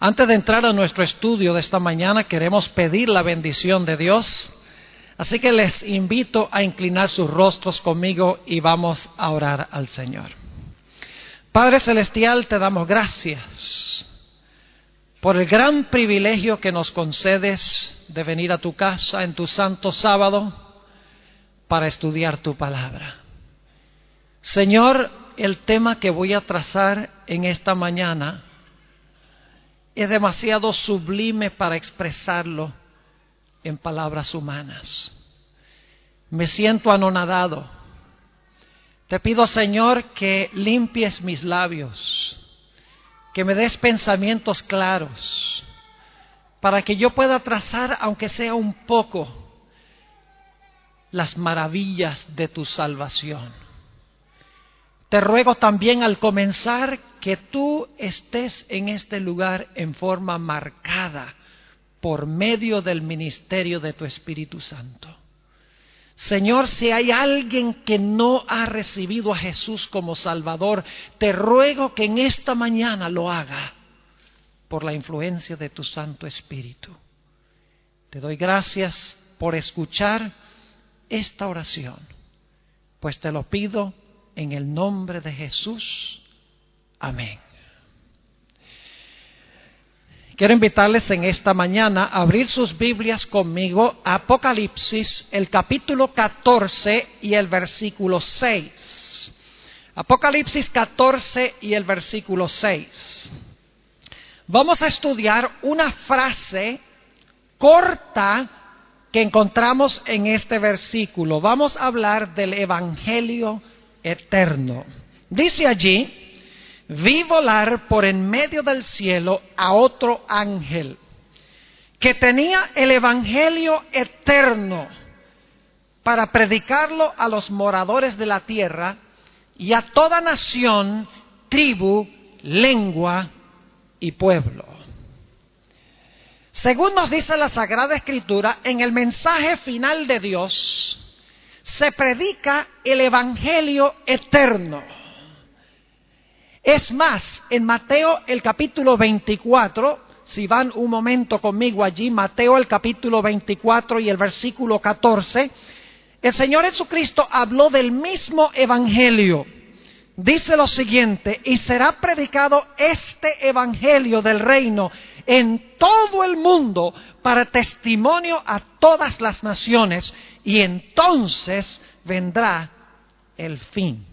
Antes de entrar a nuestro estudio de esta mañana, queremos pedir la bendición de Dios. Así que les invito a inclinar sus rostros conmigo y vamos a orar al Señor. Padre Celestial, te damos gracias por el gran privilegio que nos concedes de venir a tu casa en tu santo sábado para estudiar tu palabra. Señor, el tema que voy a trazar en esta mañana es demasiado sublime para expresarlo en palabras humanas. Me siento anonadado. Te pido, Señor, que limpies mis labios, que me des pensamientos claros, para que yo pueda trazar, aunque sea un poco, las maravillas de tu salvación. Te ruego también al comenzar que tú estés en este lugar en forma marcada por medio del ministerio de tu Espíritu Santo. Señor, si hay alguien que no ha recibido a Jesús como Salvador, te ruego que en esta mañana lo haga por la influencia de tu Santo Espíritu. Te doy gracias por escuchar esta oración, pues te lo pido en el nombre de Jesús. Amén. Quiero invitarles en esta mañana a abrir sus Biblias conmigo a Apocalipsis, el capítulo 14 y el versículo 6. Apocalipsis 14 y el versículo 6. Vamos a estudiar una frase corta que encontramos en este versículo. Vamos a hablar del Evangelio eterno. Dice allí: vi volar por en medio del cielo a otro ángel que tenía el Evangelio eterno para predicarlo a los moradores de la tierra y a toda nación, tribu, lengua y pueblo. Según nos dice la Sagrada Escritura, en el mensaje final de Dios se predica el Evangelio eterno. Es más, en Mateo el capítulo 24, si van un momento conmigo allí, Mateo el capítulo 24 y el versículo 14, el Señor Jesucristo habló del mismo Evangelio. Dice lo siguiente: y será predicado este Evangelio del reino en todo el mundo para testimonio a todas las naciones, y entonces vendrá el fin.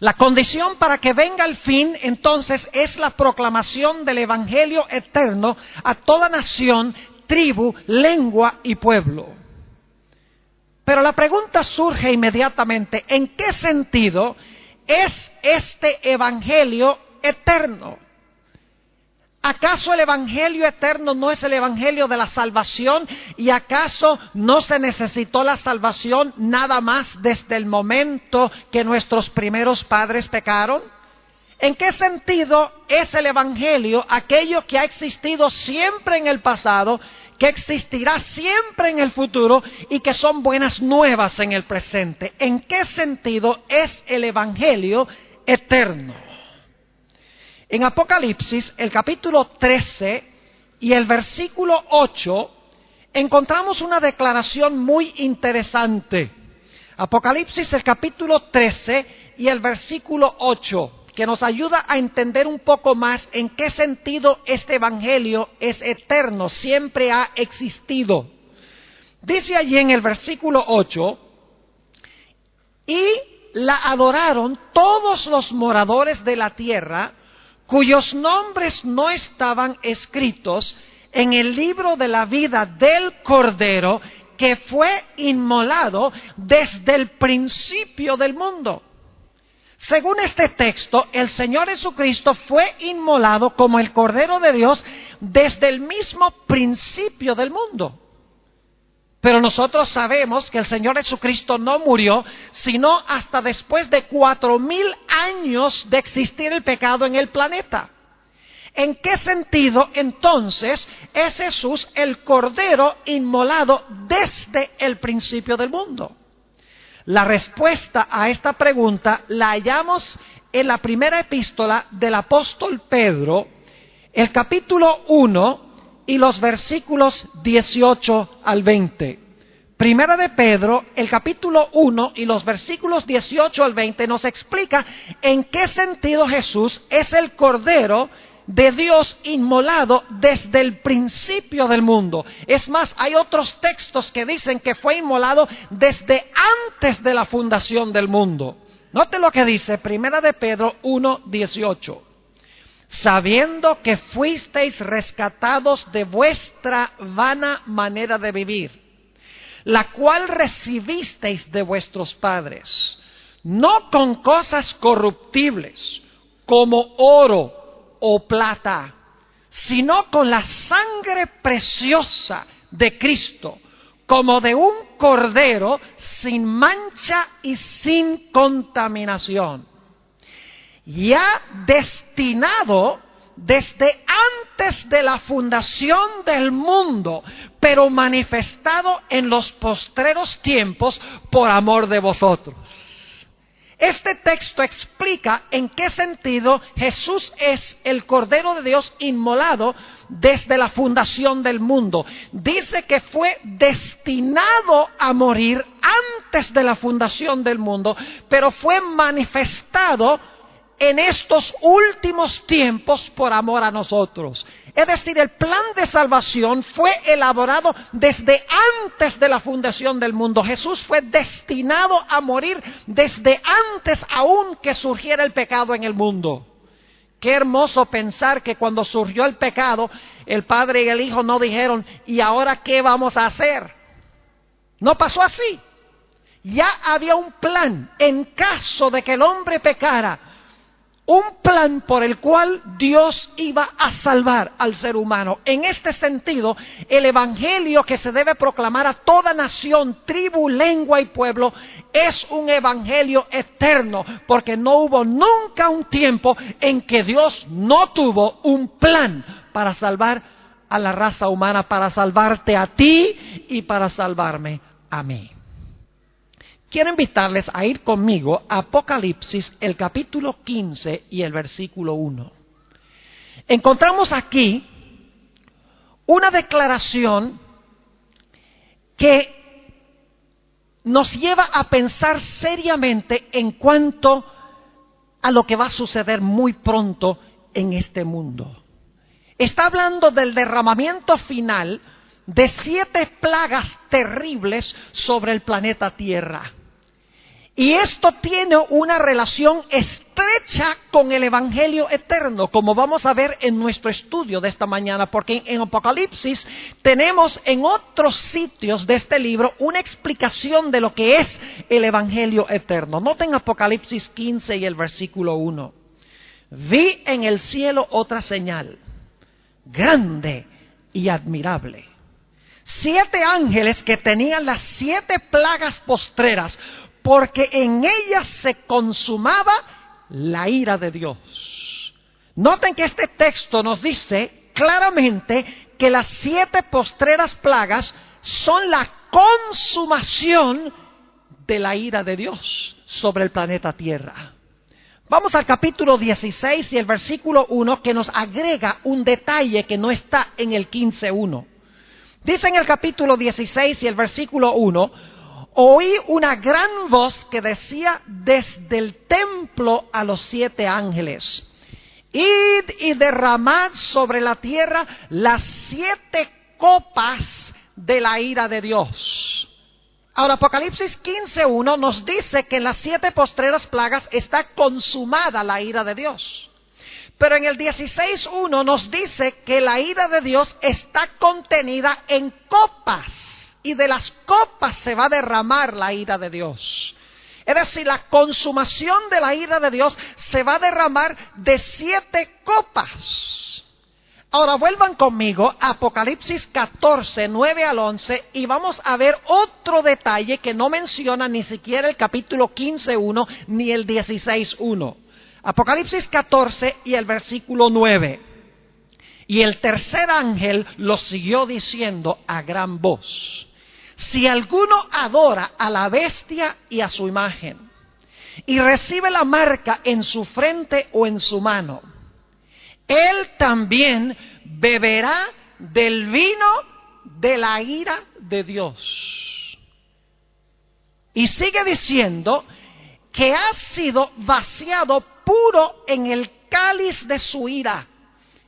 La condición para que venga el fin, entonces, es la proclamación del Evangelio eterno a toda nación, tribu, lengua y pueblo. Pero la pregunta surge inmediatamente: ¿en qué sentido es este Evangelio eterno? ¿Acaso el Evangelio eterno no es el Evangelio de la salvación? ¿Y acaso no se necesitó la salvación nada más desde el momento que nuestros primeros padres pecaron? ¿En qué sentido es el Evangelio aquello que ha existido siempre en el pasado, que existirá siempre en el futuro y que son buenas nuevas en el presente? ¿En qué sentido es el Evangelio eterno? En Apocalipsis, el capítulo 13 y el versículo 8, encontramos una declaración muy interesante. Apocalipsis, el capítulo 13 y el versículo 8, que nos ayuda a entender un poco más en qué sentido este Evangelio es eterno, siempre ha existido. Dice allí en el versículo 8: y la adoraron todos los moradores de la tierra, cuyos nombres no estaban escritos en el libro de la vida del Cordero, que fue inmolado desde el principio del mundo. Según este texto, el Señor Jesucristo fue inmolado como el Cordero de Dios desde el mismo principio del mundo. Pero nosotros sabemos que el Señor Jesucristo no murió, sino hasta después de 4000 años de existir el pecado en el planeta. ¿En qué sentido, entonces, es Jesús el Cordero inmolado desde el principio del mundo? La respuesta a esta pregunta la hallamos en la primera epístola del apóstol Pedro, el capítulo 1 y los versículos 18 al 20. Primera de Pedro, el capítulo 1 y los versículos 18 al 20 nos explica en qué sentido Jesús es el Cordero de Dios inmolado desde el principio del mundo. Es más, hay otros textos que dicen que fue inmolado desde antes de la fundación del mundo. Note lo que dice Primera de Pedro 1:18. Sabiendo que fuisteis rescatados de vuestra vana manera de vivir, la cual recibisteis de vuestros padres, no con cosas corruptibles, como oro o plata, sino con la sangre preciosa de Cristo, como de un cordero sin mancha y sin contaminación, ya destinado desde antes de la fundación del mundo, pero manifestado en los postreros tiempos por amor de vosotros. Este texto explica en qué sentido Jesús es el Cordero de Dios inmolado desde la fundación del mundo. Dice que fue destinado a morir antes de la fundación del mundo, pero fue manifestado en estos últimos tiempos por amor a nosotros. Es decir, el plan de salvación fue elaborado desde antes de la fundación del mundo. Jesús fue destinado a morir desde antes aún que surgiera el pecado en el mundo. Qué hermoso pensar que cuando surgió el pecado, el Padre y el Hijo no dijeron, ¿y ahora qué vamos a hacer? No pasó así. Ya había un plan en caso de que el hombre pecara. Un plan por el cual Dios iba a salvar al ser humano. En este sentido, el evangelio que se debe proclamar a toda nación, tribu, lengua y pueblo es un evangelio eterno, porque no hubo nunca un tiempo en que Dios no tuvo un plan para salvar a la raza humana, para salvarte a ti y para salvarme a mí. Quiero invitarles a ir conmigo a Apocalipsis, el capítulo 15 y el versículo 1. Encontramos aquí una declaración que nos lleva a pensar seriamente en cuanto a lo que va a suceder muy pronto en este mundo. Está hablando del derramamiento final de 7 plagas terribles sobre el planeta Tierra. Y esto tiene una relación estrecha con el Evangelio eterno, como vamos a ver en nuestro estudio de esta mañana, porque en Apocalipsis tenemos en otros sitios de este libro una explicación de lo que es el Evangelio eterno. Noten Apocalipsis 15 y el versículo 1. Vi en el cielo otra señal, grande y admirable. 7 ángeles que tenían las 7 plagas postreras, porque en ellas se consumaba la ira de Dios. Noten que este texto nos dice claramente que las 7 postreras plagas son la consumación de la ira de Dios sobre el planeta Tierra. Vamos al capítulo 16 y el versículo 1, que nos agrega un detalle que no está en el 15:1. Dice en el capítulo 16 y el versículo 1, oí una gran voz que decía desde el templo a los 7 ángeles, id y derramad sobre la tierra las 7 copas de la ira de Dios. Ahora, Apocalipsis 15:1 nos dice que en las 7 postreras plagas está consumada la ira de Dios. Pero en el 16:1 nos dice que la ira de Dios está contenida en copas. Y de las copas se va a derramar la ira de Dios. Es decir, la consumación de la ira de Dios se va a derramar de 7 copas. Ahora vuelvan conmigo a Apocalipsis 14, 9 al 11, y vamos a ver otro detalle que no menciona ni siquiera el capítulo 15:1 ni el 16:1. Apocalipsis 14 y el versículo 9. Y el tercer ángel lo siguió diciendo a gran voz: si alguno adora a la bestia y a su imagen, y recibe la marca en su frente o en su mano, Él también beberá del vino de la ira de Dios. Y sigue diciendo que ha sido vaciado puro en el cáliz de su ira,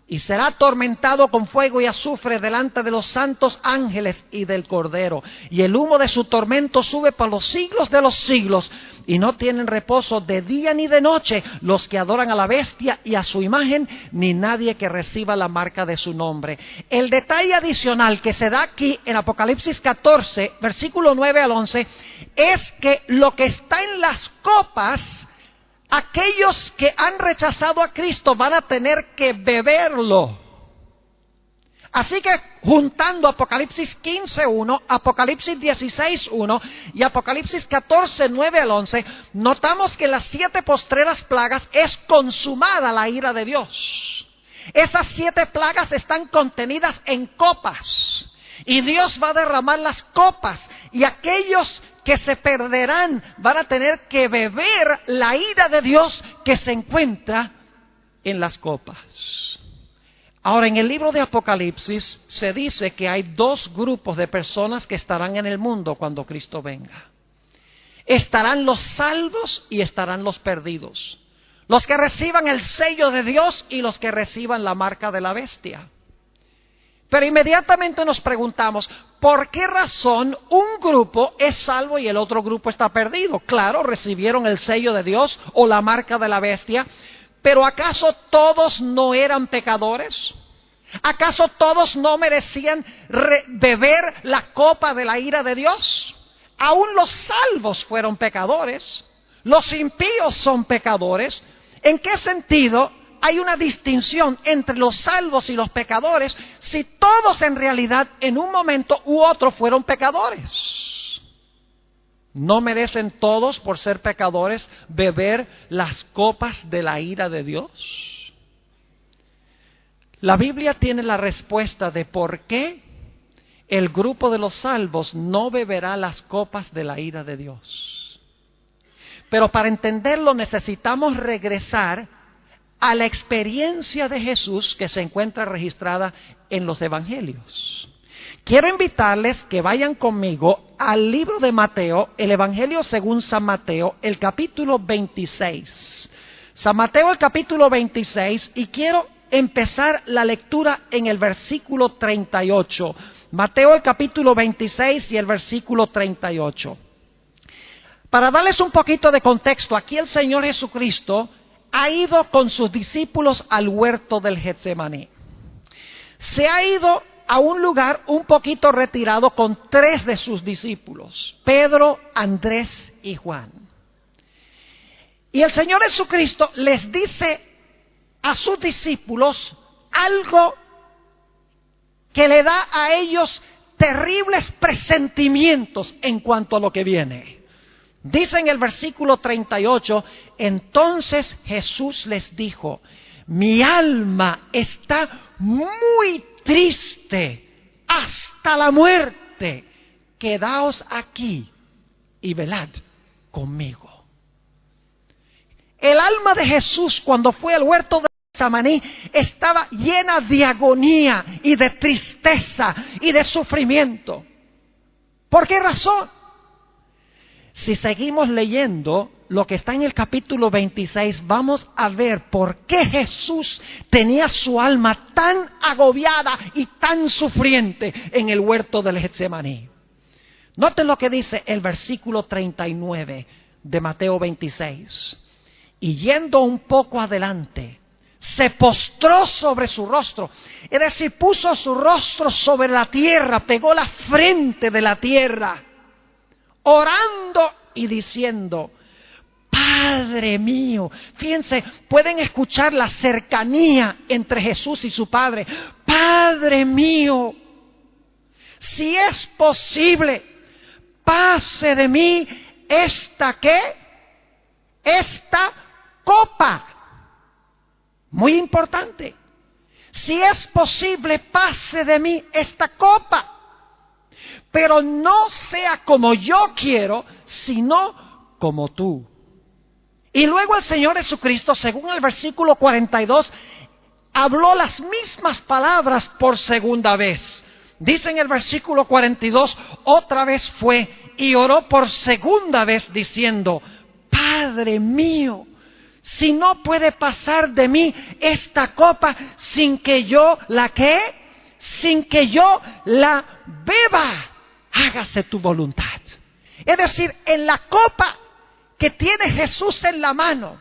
y será atormentado con fuego y azufre delante de los santos ángeles y del Cordero. Y el humo de su tormento sube por los siglos de los siglos, y no tienen reposo de día ni de noche los que adoran a la bestia y a su imagen, ni nadie que reciba la marca de su nombre. El detalle adicional que se da aquí en Apocalipsis 14, versículo 9 al 11, es que lo que está en las copas, aquellos que han rechazado a Cristo van a tener que beberlo. Así que juntando Apocalipsis 15:1, Apocalipsis 16:1 y Apocalipsis 14:9 al 11, notamos que en las 7 postreras plagas es consumada la ira de Dios. Esas 7 plagas están contenidas en copas, y Dios va a derramar las copas, y aquellos que se perderán van a tener que beber la ira de Dios que se encuentra en las copas. Ahora, en el libro de Apocalipsis se dice que hay 2 grupos de personas que estarán en el mundo cuando Cristo venga. Estarán los salvos y estarán los perdidos. Los que reciban el sello de Dios y los que reciban la marca de la bestia. Pero inmediatamente nos preguntamos, ¿por qué razón un grupo es salvo y el otro grupo está perdido? Claro, recibieron el sello de Dios o la marca de la bestia, pero ¿acaso todos no eran pecadores? ¿Acaso todos no merecían beber la copa de la ira de Dios? Aún los salvos fueron pecadores, los impíos son pecadores. ¿En qué sentido hay una distinción entre los salvos y los pecadores si todos en realidad en un momento u otro fueron pecadores? ¿No merecen todos, por ser pecadores, beber las copas de la ira de Dios? La Biblia tiene la respuesta de por qué el grupo de los salvos no beberá las copas de la ira de Dios. Pero para entenderlo necesitamos regresar a la experiencia de Jesús que se encuentra registrada en los evangelios. Quiero invitarles que vayan conmigo al libro de Mateo, el Evangelio según San Mateo, el capítulo 26. San Mateo, el capítulo 26, y quiero empezar la lectura en el versículo 38. Mateo, el capítulo 26 y el versículo 38. Para darles un poquito de contexto, aquí el Señor Jesucristo ha ido con sus discípulos al huerto del Getsemaní. Se ha ido a un lugar un poquito retirado con 3 de sus discípulos, Pedro, Andrés y Juan. Y el Señor Jesucristo les dice a sus discípulos algo que le da a ellos terribles presentimientos en cuanto a lo que viene. Dice en el versículo 38, entonces Jesús les dijo, mi alma está muy triste hasta la muerte, quedaos aquí y velad conmigo. El alma de Jesús cuando fue al huerto de Getsemaní estaba llena de agonía y de tristeza y de sufrimiento. ¿Por qué razón? Si seguimos leyendo lo que está en el capítulo 26, vamos a ver por qué Jesús tenía su alma tan agobiada y tan sufriente en el huerto del Getsemaní. Noten lo que dice el versículo 39 de Mateo 26. Y yendo un poco adelante, se postró sobre su rostro, es decir, puso su rostro sobre la tierra, pegó la frente de la tierra, orando y diciendo, Padre mío. Fíjense, pueden escuchar la cercanía entre Jesús y su Padre. Padre mío, si es posible, pase de mí esta copa. Muy importante. Si es posible, pase de mí esta copa. Pero no sea como yo quiero, sino como tú. Y luego el Señor Jesucristo, según el versículo 42, habló las mismas palabras por segunda vez. Dice en el versículo 42, otra vez fue y oró por segunda vez diciendo: Padre mío, si no puede pasar de mí esta copa sin que yo sin que yo la beba, hágase tu voluntad. Es decir, en la copa que tiene Jesús en la mano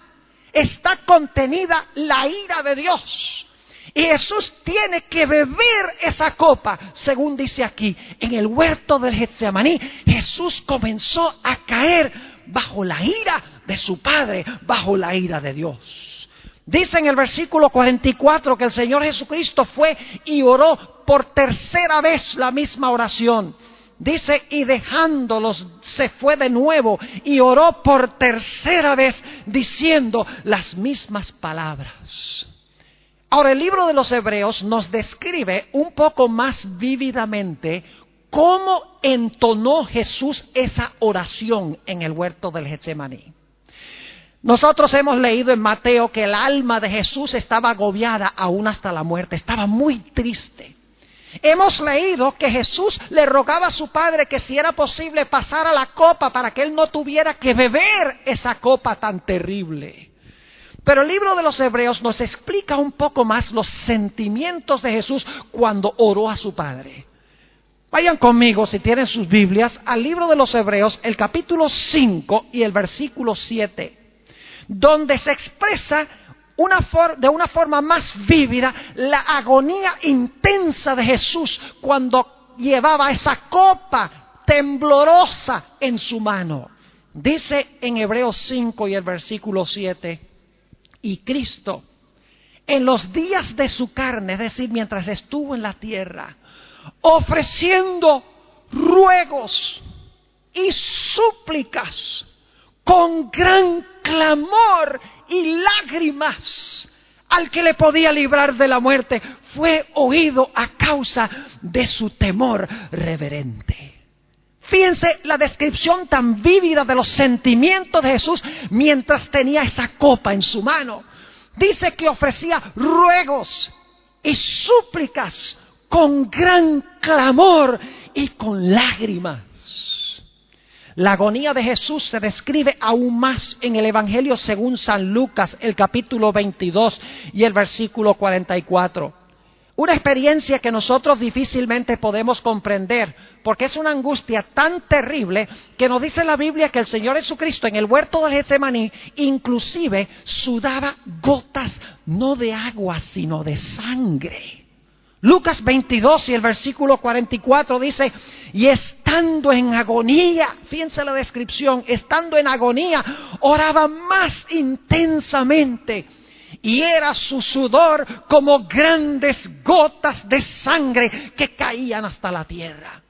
está contenida la ira de Dios. Y Jesús tiene que beber esa copa. Según dice aquí, en el huerto del Getsemaní, Jesús comenzó a caer bajo la ira de su Padre, bajo la ira de Dios. Dice en el versículo 44 que el Señor Jesucristo fue y oró por tercera vez la misma oración. Dice, y dejándolos se fue de nuevo y oró por tercera vez diciendo las mismas palabras. Ahora, el libro de los Hebreos nos describe un poco más vívidamente cómo entonó Jesús esa oración en el huerto del Getsemaní. Nosotros hemos leído en Mateo que el alma de Jesús estaba agobiada aún hasta la muerte, estaba muy triste. Hemos leído que Jesús le rogaba a su Padre que si era posible pasara la copa para que Él no tuviera que beber esa copa tan terrible. Pero el libro de los Hebreos nos explica un poco más los sentimientos de Jesús cuando oró a su Padre. Vayan conmigo, si tienen sus Biblias, al libro de los Hebreos, el capítulo 5 y el versículo 7, donde se expresa de una forma más vívida la agonía intensa de Jesús cuando llevaba esa copa temblorosa en su mano. Dice en Hebreos 5 y el versículo 7, y Cristo, en los días de su carne, es decir, mientras estuvo en la tierra, ofreciendo ruegos y súplicas con gran clamor y lágrimas al que le podía librar de la muerte, fue oído a causa de su temor reverente. Fíjense la descripción tan vívida de los sentimientos de Jesús mientras tenía esa copa en su mano. Dice que ofrecía ruegos y súplicas con gran clamor y con lágrimas. La agonía de Jesús se describe aún más en el Evangelio según San Lucas, el capítulo 22 y el versículo 44. Una experiencia que nosotros difícilmente podemos comprender, porque es una angustia tan terrible que nos dice la Biblia que el Señor Jesucristo en el huerto de Getsemaní inclusive sudaba gotas no de agua sino de sangre. Lucas 22 y el versículo 44 dice, y estando en agonía, fíjense la descripción, estando en agonía, oraba más intensamente. Y era su sudor como grandes gotas de sangre que caían hasta la tierra.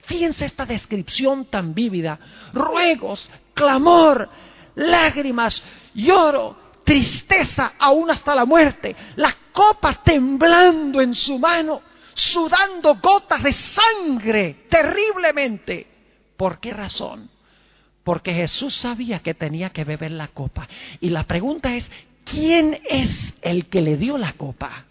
Fíjense esta descripción tan vívida. Ruegos, clamor, lágrimas, lloro, tristeza aún hasta la muerte. La copa temblando en su mano, sudando gotas de sangre terriblemente. ¿Por qué razón? Porque Jesús sabía que tenía que beber la copa. Y la pregunta es, ¿quién es el que le dio la copa?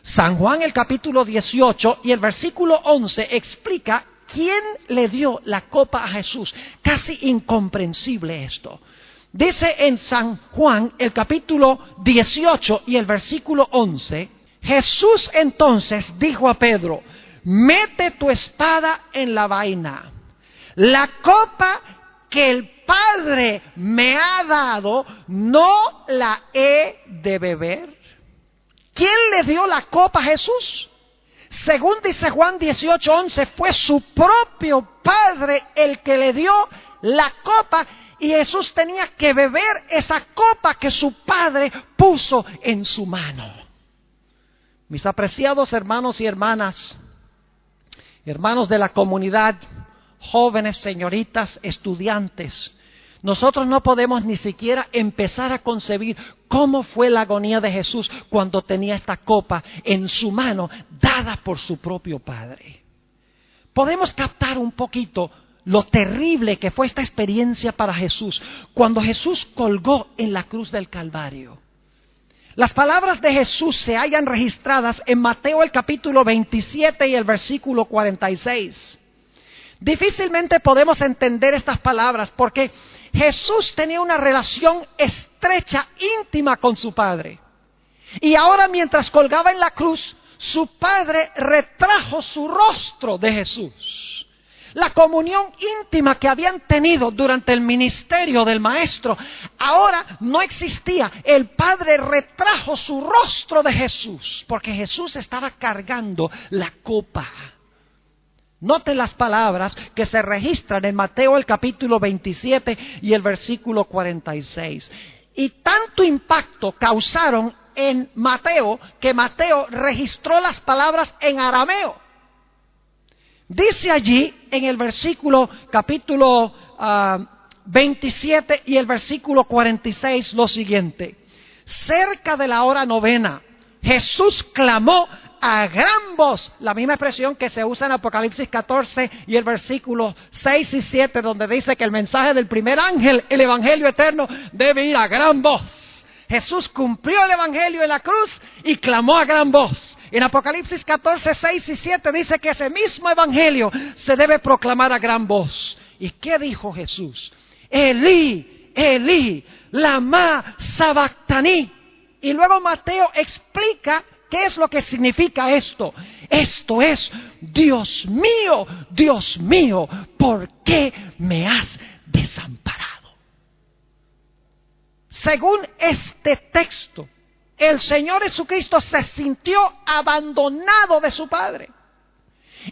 San Juan, el capítulo 18 y el versículo 11 explica quién le dio la copa a Jesús. Casi incomprensible esto. Dice en San Juan, el capítulo 18 y el versículo 11, Jesús entonces dijo a Pedro, mete tu espada en la vaina. La copa que el Padre me ha dado, ¿no la he de beber? ¿Quién le dio la copa a Jesús? Según dice Juan 18:11, fue su propio Padre el que le dio la copa y Jesús tenía que beber esa copa que su Padre puso en su mano. Mis apreciados hermanos y hermanas, hermanos de la comunidad, jóvenes, señoritas, estudiantes, nosotros no podemos ni siquiera empezar a concebir cómo fue la agonía de Jesús cuando tenía esta copa en su mano, dada por su propio Padre. Podemos captar un poquito lo terrible que fue esta experiencia para Jesús cuando Jesús colgó en la cruz del Calvario. Las palabras de Jesús se hallan registradas en Mateo el capítulo 27 y el versículo 46. Difícilmente podemos entender estas palabras porque Jesús tenía una relación estrecha, íntima con su Padre. Y ahora, mientras colgaba en la cruz, su Padre retrajo su rostro de Jesús. La comunión íntima que habían tenido durante el ministerio del Maestro ahora no existía. El Padre retrajo su rostro de Jesús porque Jesús estaba cargando la copa. Noten las palabras que se registran en Mateo el capítulo 27 y el versículo 46. Y tanto impacto causaron en Mateo que Mateo registró las palabras en arameo. Dice allí en el versículo capítulo 27 y el versículo 46 lo siguiente: cerca de la hora novena, Jesús clamó a gran voz, la misma expresión que se usa en Apocalipsis 14 y el versículo 6 y 7, donde dice que el mensaje del primer ángel, el evangelio eterno, debe ir a gran voz. Jesús cumplió el evangelio en la cruz y clamó a gran voz. En Apocalipsis 14, 6 y 7 dice que ese mismo evangelio se debe proclamar a gran voz. ¿Y qué dijo Jesús? Elí, Elí, lama sabactaní. Y luego Mateo explica qué es lo que significa esto. Esto es: Dios mío, ¿por qué me has desamparado? Según este texto, el Señor Jesucristo se sintió abandonado de su Padre.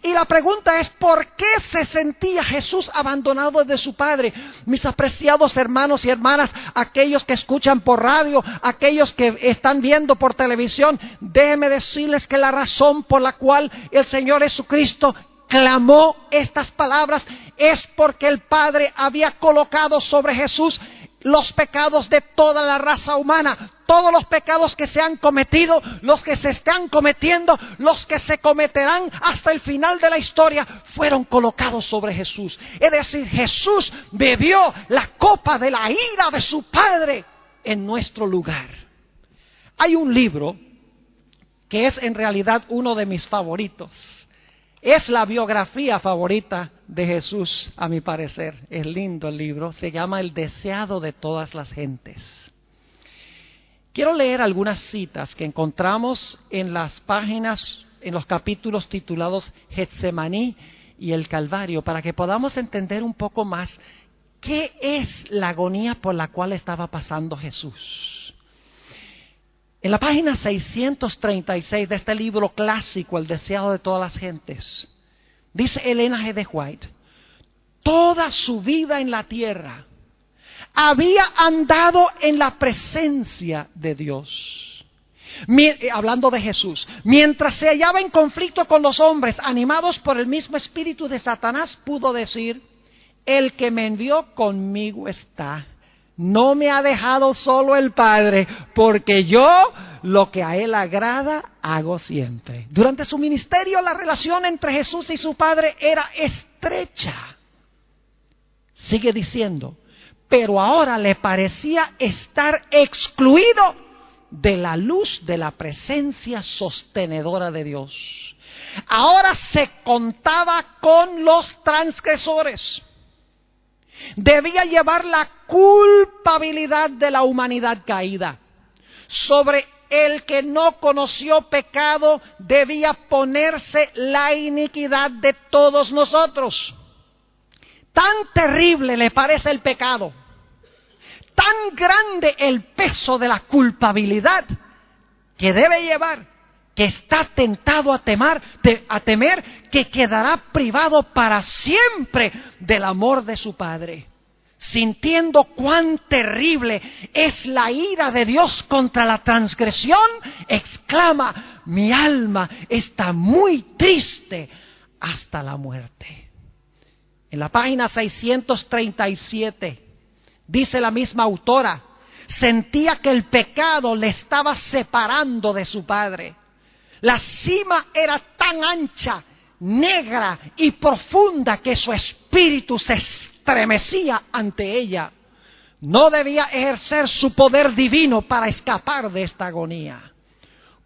Y la pregunta es: ¿por qué se sentía Jesús abandonado de su Padre? Mis apreciados hermanos y hermanas, aquellos que escuchan por radio, aquellos que están viendo por televisión, déjenme decirles que la razón por la cual el Señor Jesucristo clamó estas palabras es porque el Padre había colocado sobre Jesús los pecados de toda la raza humana. Todos los pecados que se han cometido, los que se están cometiendo, los que se cometerán hasta el final de la historia, fueron colocados sobre Jesús. Es decir, Jesús bebió la copa de la ira de su Padre en nuestro lugar. Hay un libro que es en realidad uno de mis favoritos. Es la biografía favorita de Jesús, a mi parecer. Es lindo el libro, se llama El deseado de todas las gentes. Quiero leer algunas citas que encontramos en las páginas, en los capítulos titulados Getsemaní y el Calvario, para que podamos entender un poco más qué es la agonía por la cual estaba pasando Jesús. En la página 636 de este libro clásico, El deseado de todas las gentes, dice Elena G. de White: toda su vida en la tierra había andado en la presencia de Dios. Hablando de Jesús, mientras se hallaba en conflicto con los hombres, animados por el mismo espíritu de Satanás, pudo decir: el que me envió conmigo está. No me ha dejado solo el Padre, porque yo lo que a Él agrada hago siempre. Durante su ministerio, la relación entre Jesús y su Padre era estrecha. Sigue diciendo: pero ahora le parecía estar excluido de la luz de la presencia sostenedora de Dios. Ahora se contaba con los transgresores. Debía llevar la culpabilidad de la humanidad caída. Sobre el que no conoció pecado debía ponerse la iniquidad de todos nosotros. Tan terrible le parece el pecado, tan grande el peso de la culpabilidad que debe llevar, que está tentado a temer que quedará privado para siempre del amor de su Padre. Sintiendo cuán terrible es la ira de Dios contra la transgresión, exclama: mi alma está muy triste hasta la muerte. En la página 637 dice la misma autora: sentía que el pecado le estaba separando de su Padre. La cima era tan ancha, negra y profunda que su espíritu se estremecía ante ella. no debía ejercer su poder divino para escapar de esta agonía.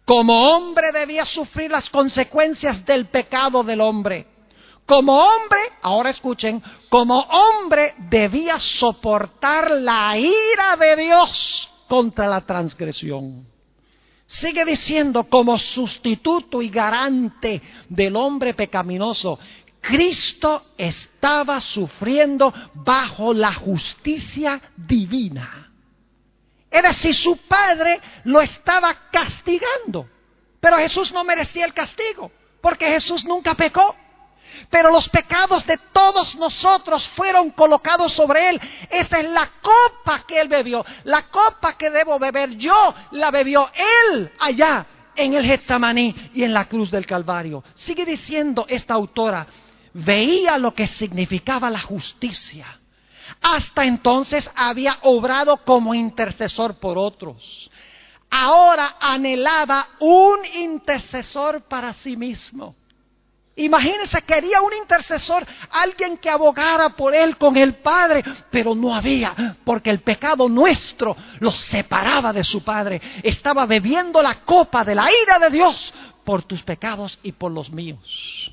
Como hombre debía sufrir las consecuencias del pecado del hombre. Como hombre, ahora escuchen, como hombre debía soportar la ira de Dios contra la transgresión. Sigue diciendo, como sustituto y garante del hombre pecaminoso, Cristo estaba sufriendo bajo la justicia divina. Es decir, su Padre lo estaba castigando. Pero Jesús no merecía el castigo, porque Jesús nunca pecó. Pero los pecados de todos nosotros fueron colocados sobre Él. Esa es la copa que Él bebió. La copa que debo beber yo, la bebió Él allá en el Getsemaní y en la cruz del Calvario. Sigue diciendo esta autora, veía lo que significaba la justicia. Hasta entonces había obrado como intercesor por otros. Ahora anhelaba un intercesor para sí mismo. Imagínense, quería un intercesor, alguien que abogara por él con el Padre, pero no había, porque el pecado nuestro los separaba de su Padre. Estaba bebiendo la copa de la ira de Dios por tus pecados y por los míos.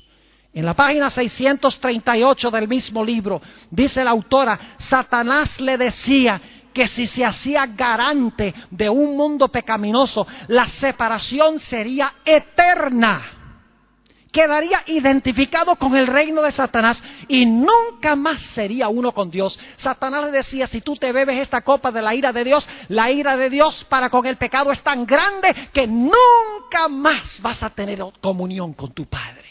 En la página 638 del mismo libro, dice la autora, Satanás le decía que si se hacía garante de un mundo pecaminoso, la separación sería eterna. Quedaría identificado con el reino de Satanás y nunca más sería uno con Dios. Satanás le decía, si tú te bebes esta copa de la ira de Dios para con el pecado es tan grande que nunca más vas a tener comunión con tu Padre.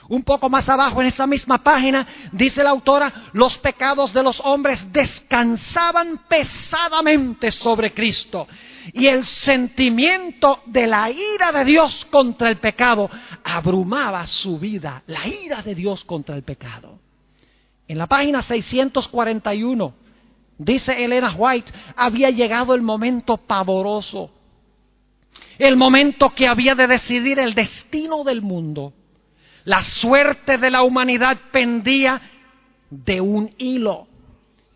Un poco más abajo en esa misma página, dice la autora, los pecados de los hombres descansaban pesadamente sobre Cristo y el sentimiento de la ira de Dios contra el pecado abrumaba su vida, la ira de Dios contra el pecado. En la página 641, dice Elena White, había llegado el momento pavoroso, el momento que había de decidir el destino del mundo. La suerte de la humanidad pendía de un hilo.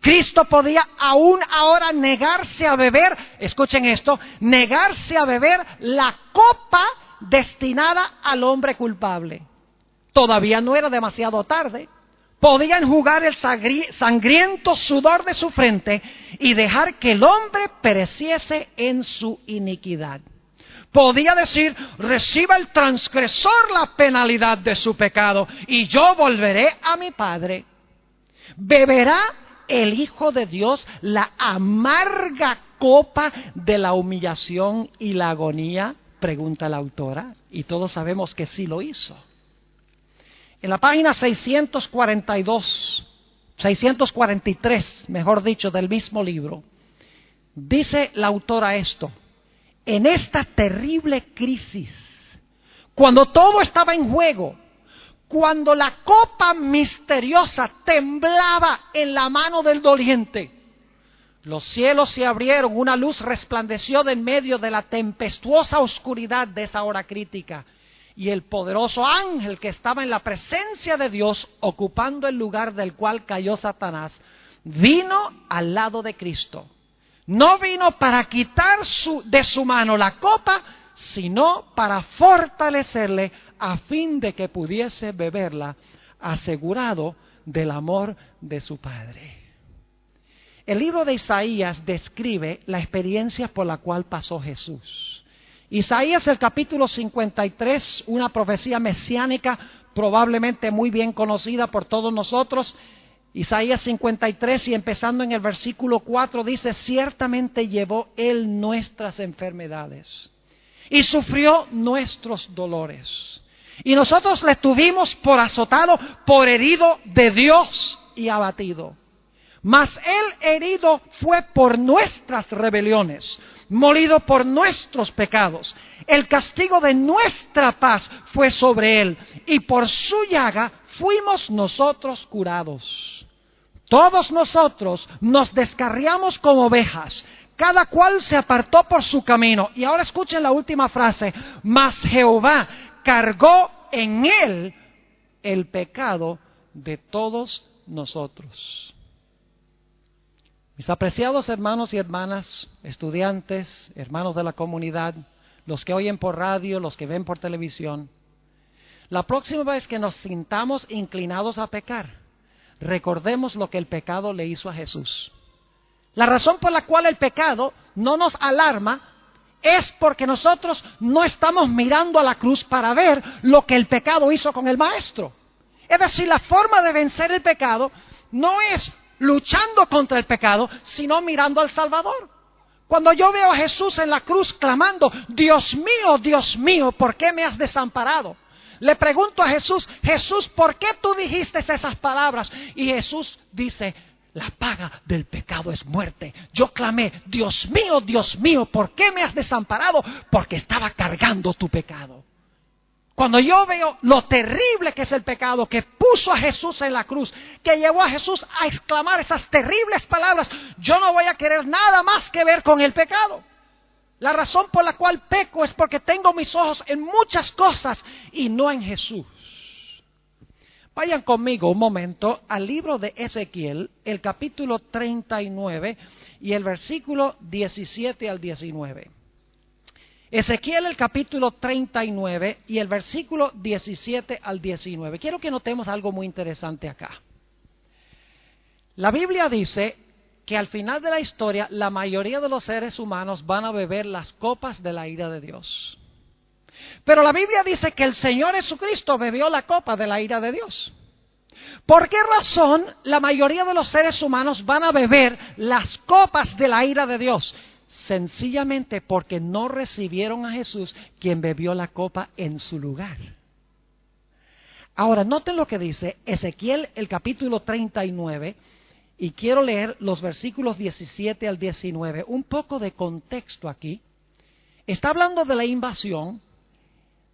Cristo podía aún ahora negarse a beber, escuchen esto, negarse a beber la copa destinada al hombre culpable. Todavía no era demasiado tarde. Podía enjugar el sangriento sudor de su frente y dejar que el hombre pereciese en su iniquidad. Podía decir, reciba el transgresor la penalidad de su pecado y yo volveré a mi Padre. ¿Beberá el Hijo de Dios la amarga copa de la humillación y la agonía? Pregunta la autora, y todos sabemos que sí lo hizo. En la página 643, mejor dicho, del mismo libro, dice la autora esto. En esta terrible crisis, cuando todo estaba en juego, cuando la copa misteriosa temblaba en la mano del doliente, los cielos se abrieron, una luz resplandeció de en medio de la tempestuosa oscuridad de esa hora crítica, y el poderoso ángel que estaba en la presencia de Dios, ocupando el lugar del cual cayó Satanás, vino al lado de Cristo. No vino para quitar de su mano la copa, sino para fortalecerle a fin de que pudiese beberla, asegurado del amor de su Padre. El libro de Isaías describe la experiencia por la cual pasó Jesús. Isaías, el capítulo 53, una profecía mesiánica probablemente muy bien conocida por todos nosotros. Isaías 53 y empezando en el versículo 4 dice, ciertamente llevó Él nuestras enfermedades y sufrió nuestros dolores. Y nosotros le tuvimos por azotado, por herido de Dios y abatido. Mas Él herido fue por nuestras rebeliones, molido por nuestros pecados. El castigo de nuestra paz fue sobre Él, y por su llaga fuimos nosotros curados. Todos nosotros nos descarriamos como ovejas, cada cual se apartó por su camino. Y ahora escuchen la última frase, mas Jehová cargó en Él el pecado de todos nosotros. Mis apreciados hermanos y hermanas, estudiantes, hermanos de la comunidad, los que oyen por radio, los que ven por televisión, la próxima vez que nos sintamos inclinados a pecar, recordemos lo que el pecado le hizo a Jesús. La razón por la cual el pecado no nos alarma es porque nosotros no estamos mirando a la cruz para ver lo que el pecado hizo con el Maestro. Es decir, la forma de vencer el pecado no es luchando contra el pecado, sino mirando al Salvador. Cuando yo veo a Jesús en la cruz clamando, Dios mío, ¿por qué me has desamparado? Le pregunto a Jesús, Jesús, ¿por qué tú dijiste esas palabras? Y Jesús dice, la paga del pecado es muerte. Yo clamé, Dios mío, ¿por qué me has desamparado? Porque estaba cargando tu pecado. Cuando yo veo lo terrible que es el pecado, que puso a Jesús en la cruz, que llevó a Jesús a exclamar esas terribles palabras, yo no voy a querer nada más que ver con el pecado. La razón por la cual peco es porque tengo mis ojos en muchas cosas y no en Jesús. Vayan conmigo un momento al libro de Ezequiel, el capítulo 39 y el versículo 17 al 19. Ezequiel, el capítulo 39 y el versículo 17 al 19. Quiero que notemos algo muy interesante acá. La Biblia dice que al final de la historia la mayoría de los seres humanos van a beber las copas de la ira de Dios. Pero la Biblia dice que el Señor Jesucristo bebió la copa de la ira de Dios. ¿Por qué razón la mayoría de los seres humanos van a beber las copas de la ira de Dios? Sencillamente porque no recibieron a Jesús, quien bebió la copa en su lugar. Ahora, noten lo que dice Ezequiel, el capítulo 39, y quiero leer los versículos 17 al 19. Un poco de contexto aquí. Está hablando de la invasión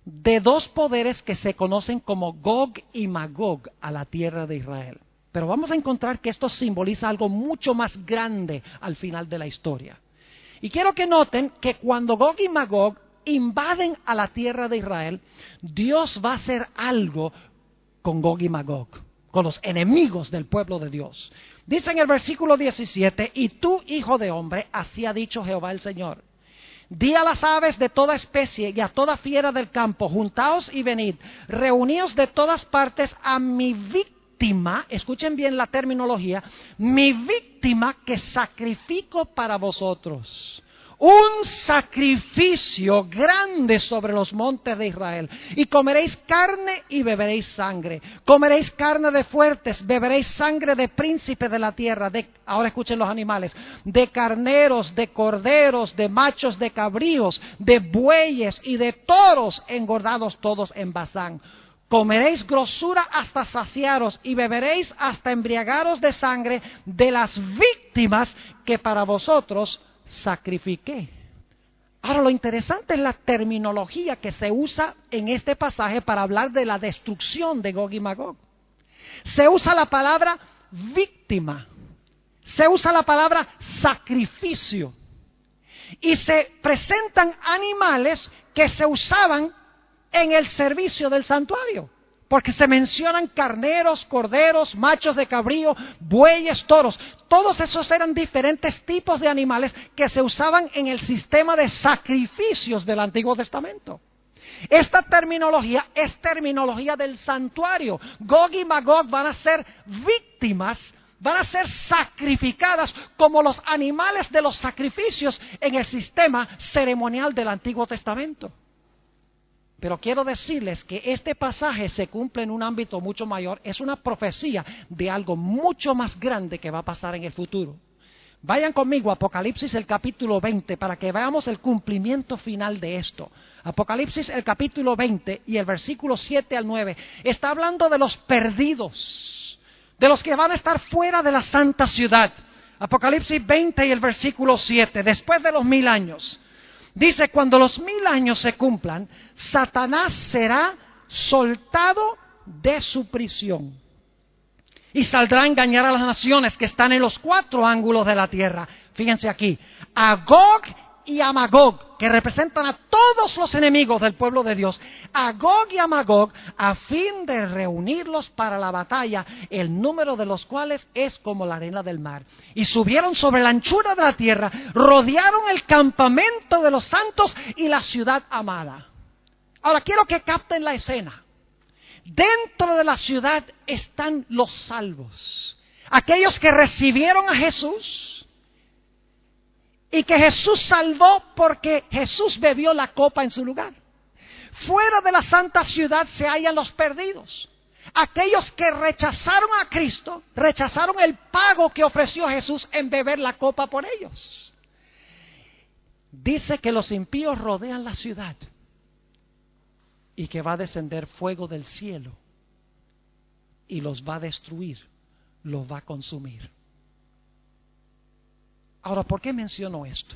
de dos poderes que se conocen como Gog y Magog a la tierra de Israel. Pero vamos a encontrar que esto simboliza algo mucho más grande al final de la historia. Y quiero que noten que cuando Gog y Magog invaden a la tierra de Israel, Dios va a hacer algo con Gog y Magog, con los enemigos del pueblo de Dios. Dice en el versículo 17, y tú, hijo de hombre, así ha dicho Jehová el Señor. Di a las aves de toda especie y a toda fiera del campo, juntaos y venid, reuníos de todas partes a mi víctima, escuchen bien la terminología, mi víctima que sacrifico para vosotros. Un sacrificio grande sobre los montes de Israel. Y comeréis carne y beberéis sangre. Comeréis carne de fuertes, beberéis sangre de príncipes de la tierra. Ahora escuchen los animales. De carneros, de corderos, de machos, de cabríos, de bueyes y de toros engordados todos en Basán. Comeréis grosura hasta saciaros y beberéis hasta embriagaros de sangre de las víctimas que para vosotros sacrifiqué. Ahora lo interesante es la terminología que se usa en este pasaje para hablar de la destrucción de Gog y Magog. Se usa la palabra víctima, se usa la palabra sacrificio y se presentan animales que se usaban en el servicio del santuario. Porque se mencionan carneros, corderos, machos de cabrío, bueyes, toros. Todos esos eran diferentes tipos de animales que se usaban en el sistema de sacrificios del Antiguo Testamento. Esta terminología es terminología del santuario. Gog y Magog van a ser víctimas, van a ser sacrificadas como los animales de los sacrificios en el sistema ceremonial del Antiguo Testamento. Pero quiero decirles que este pasaje se cumple en un ámbito mucho mayor. Es una profecía de algo mucho más grande que va a pasar en el futuro. Vayan conmigo a Apocalipsis el capítulo 20 para que veamos el cumplimiento final de esto. Apocalipsis el capítulo 20 y el versículo 7 al 9 está hablando de los perdidos, de los que van a estar fuera de la santa ciudad. Apocalipsis 20 y el versículo 7, después de los 1000 años. Dice, cuando los 1000 años se cumplan, Satanás será soltado de su prisión y saldrá a engañar a las naciones que están en los 4 ángulos de la tierra. Fíjense aquí, a Gog y a Magog, que representan a todos los enemigos del pueblo de Dios, a Gog y a Magog, a fin de reunirlos para la batalla, el número de los cuales es como la arena del mar. Y subieron sobre la anchura de la tierra, rodearon el campamento de los santos y la ciudad amada. Ahora quiero que capten la escena. Dentro de la ciudad están los salvos, aquellos que recibieron a Jesús y que Jesús salvó porque Jesús bebió la copa en su lugar. Fuera de la santa ciudad se hallan los perdidos, aquellos que rechazaron a Cristo, rechazaron el pago que ofreció Jesús en beber la copa por ellos. Dice que los impíos rodean la ciudad y que va a descender fuego del cielo y los va a destruir, los va a consumir. Ahora, ¿por qué menciono esto?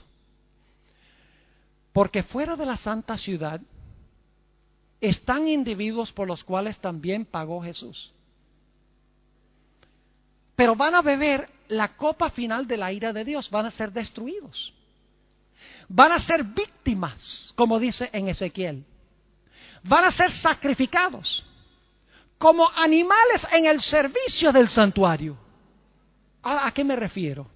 Porque fuera de la santa ciudad están individuos por los cuales también pagó Jesús. Pero van a beber la copa final de la ira de Dios, van a ser destruidos. Van a ser víctimas, como dice en Ezequiel. Van a ser sacrificados como animales en el servicio del santuario. Ahora, ¿a qué me refiero?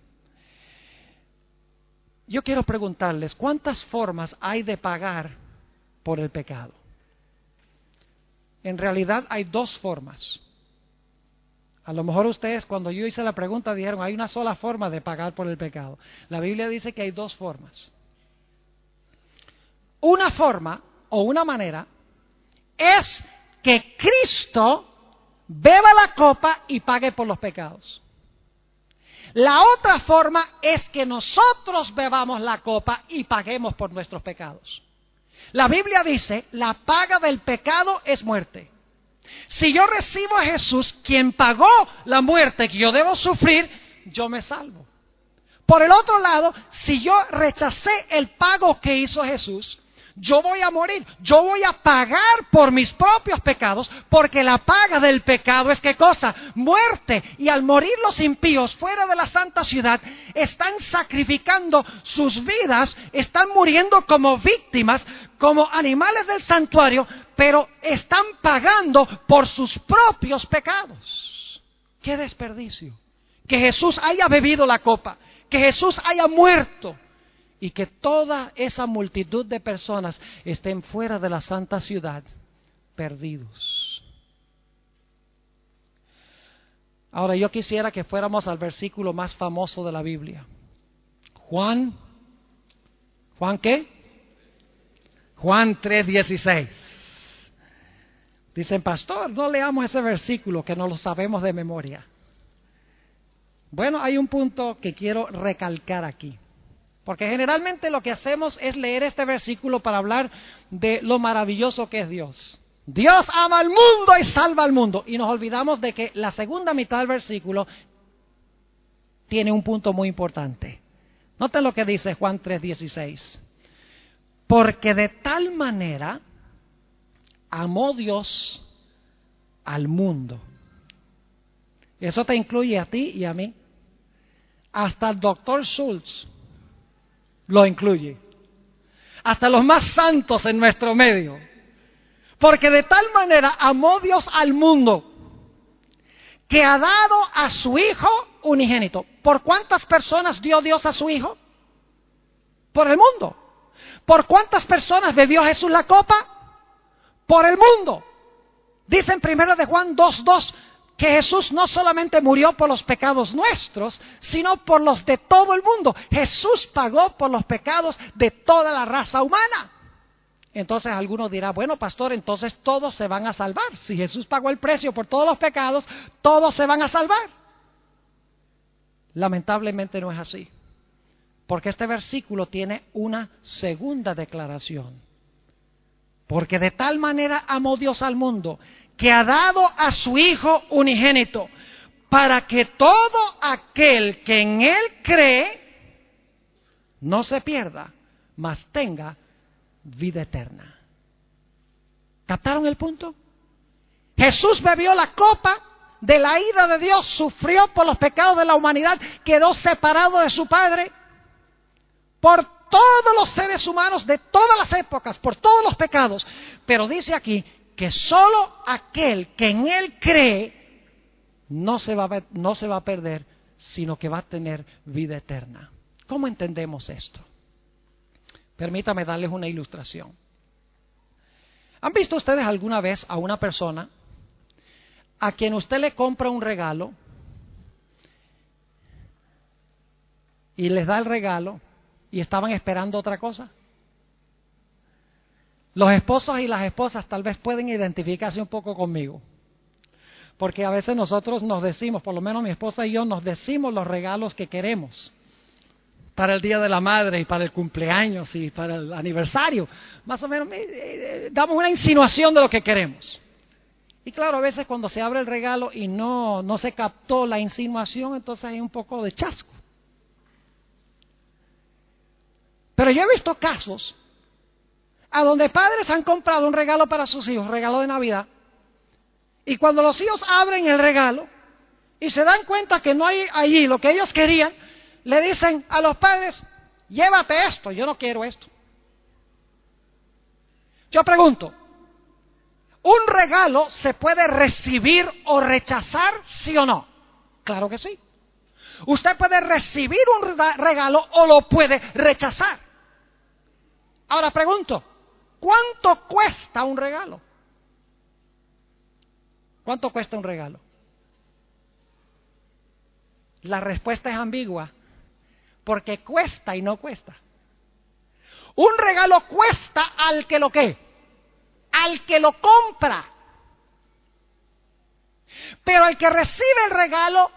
Yo quiero preguntarles, ¿cuántas formas hay de pagar por el pecado? En realidad hay dos formas. A lo mejor ustedes, cuando yo hice la pregunta, dijeron, hay una sola forma de pagar por el pecado. La Biblia dice que hay dos formas. Una forma o una manera es que Cristo beba la copa y pague por los pecados. La otra forma es que nosotros bebamos la copa y paguemos por nuestros pecados. La Biblia dice, la paga del pecado es muerte. Si yo recibo a Jesús, quien pagó la muerte que yo debo sufrir, yo me salvo. Por el otro lado, si yo rechacé el pago que hizo Jesús, yo voy a morir, yo voy a pagar por mis propios pecados, porque la paga del pecado es ¿qué cosa? Muerte. Y al morir los impíos fuera de la santa ciudad, están sacrificando sus vidas, están muriendo como víctimas, como animales del santuario, pero están pagando por sus propios pecados. ¡Qué desperdicio! Que Jesús haya bebido la copa, que Jesús haya muerto, y que toda esa multitud de personas estén fuera de la santa ciudad, perdidos. Ahora yo quisiera que fuéramos al versículo más famoso de la Biblia. ¿Juan qué? Juan 3:16. Dicen, pastor, no leamos ese versículo que no lo sabemos de memoria. Bueno, hay un punto que quiero recalcar aquí. Porque generalmente lo que hacemos es leer este versículo para hablar de lo maravilloso que es Dios. Dios ama al mundo y salva al mundo. Y nos olvidamos de que la segunda mitad del versículo tiene un punto muy importante. Noten lo que dice Juan 3:16. Porque de tal manera amó Dios al mundo. Eso te incluye a ti y a mí. Hasta el doctor Schultz lo incluye. Hasta los más santos en nuestro medio. Porque de tal manera amó Dios al mundo que ha dado a su Hijo unigénito. ¿Por cuántas personas dio Dios a su Hijo? Por el mundo. ¿Por cuántas personas bebió Jesús la copa? Por el mundo. Dice en 1 de Juan 2:2 que Jesús no solamente murió por los pecados nuestros, sino por los de todo el mundo. Jesús pagó por los pecados de toda la raza humana. Entonces alguno dirá, bueno, pastor, entonces todos se van a salvar. Si Jesús pagó el precio por todos los pecados, todos se van a salvar. Lamentablemente no es así. Porque este versículo tiene una segunda declaración. Porque de tal manera amó Dios al mundo, que ha dado a su Hijo unigénito, para que todo aquel que en Él cree no se pierda, mas tenga vida eterna. ¿Captaron el punto? Jesús bebió la copa de la ira de Dios, sufrió por los pecados de la humanidad, quedó separado de su Padre, por todos los seres humanos de todas las épocas, por todos los pecados. Pero dice aquí que solo aquel que en Él cree no se va a perder, sino que va a tener vida eterna. ¿Cómo entendemos esto? Permítame darles una ilustración. ¿Han visto ustedes alguna vez a una persona a quien usted le compra un regalo y les da el regalo y estaban esperando otra cosa? Los esposos y las esposas tal vez pueden identificarse un poco conmigo, porque a veces nosotros nos decimos, por lo menos mi esposa y yo, nos decimos los regalos que queremos para el Día de la Madre y para el cumpleaños y para el aniversario. Más o menos damos una insinuación de lo que queremos. Y claro, a veces cuando se abre el regalo y no se captó la insinuación, entonces hay un poco de chasco. Pero yo he visto casos a donde padres han comprado un regalo para sus hijos, regalo de Navidad, y cuando los hijos abren el regalo y se dan cuenta que no hay allí lo que ellos querían, le dicen a los padres: llévate esto, yo no quiero esto. Yo pregunto, ¿un regalo se puede recibir o rechazar, sí o no? Claro que sí. Usted puede recibir un regalo o lo puede rechazar. Ahora pregunto, ¿cuánto cuesta un regalo? ¿Cuánto cuesta un regalo? La respuesta es ambigua, porque cuesta y no cuesta. Un regalo cuesta al que lo ¿qué? Al que lo compra. Pero el que recibe el regalo,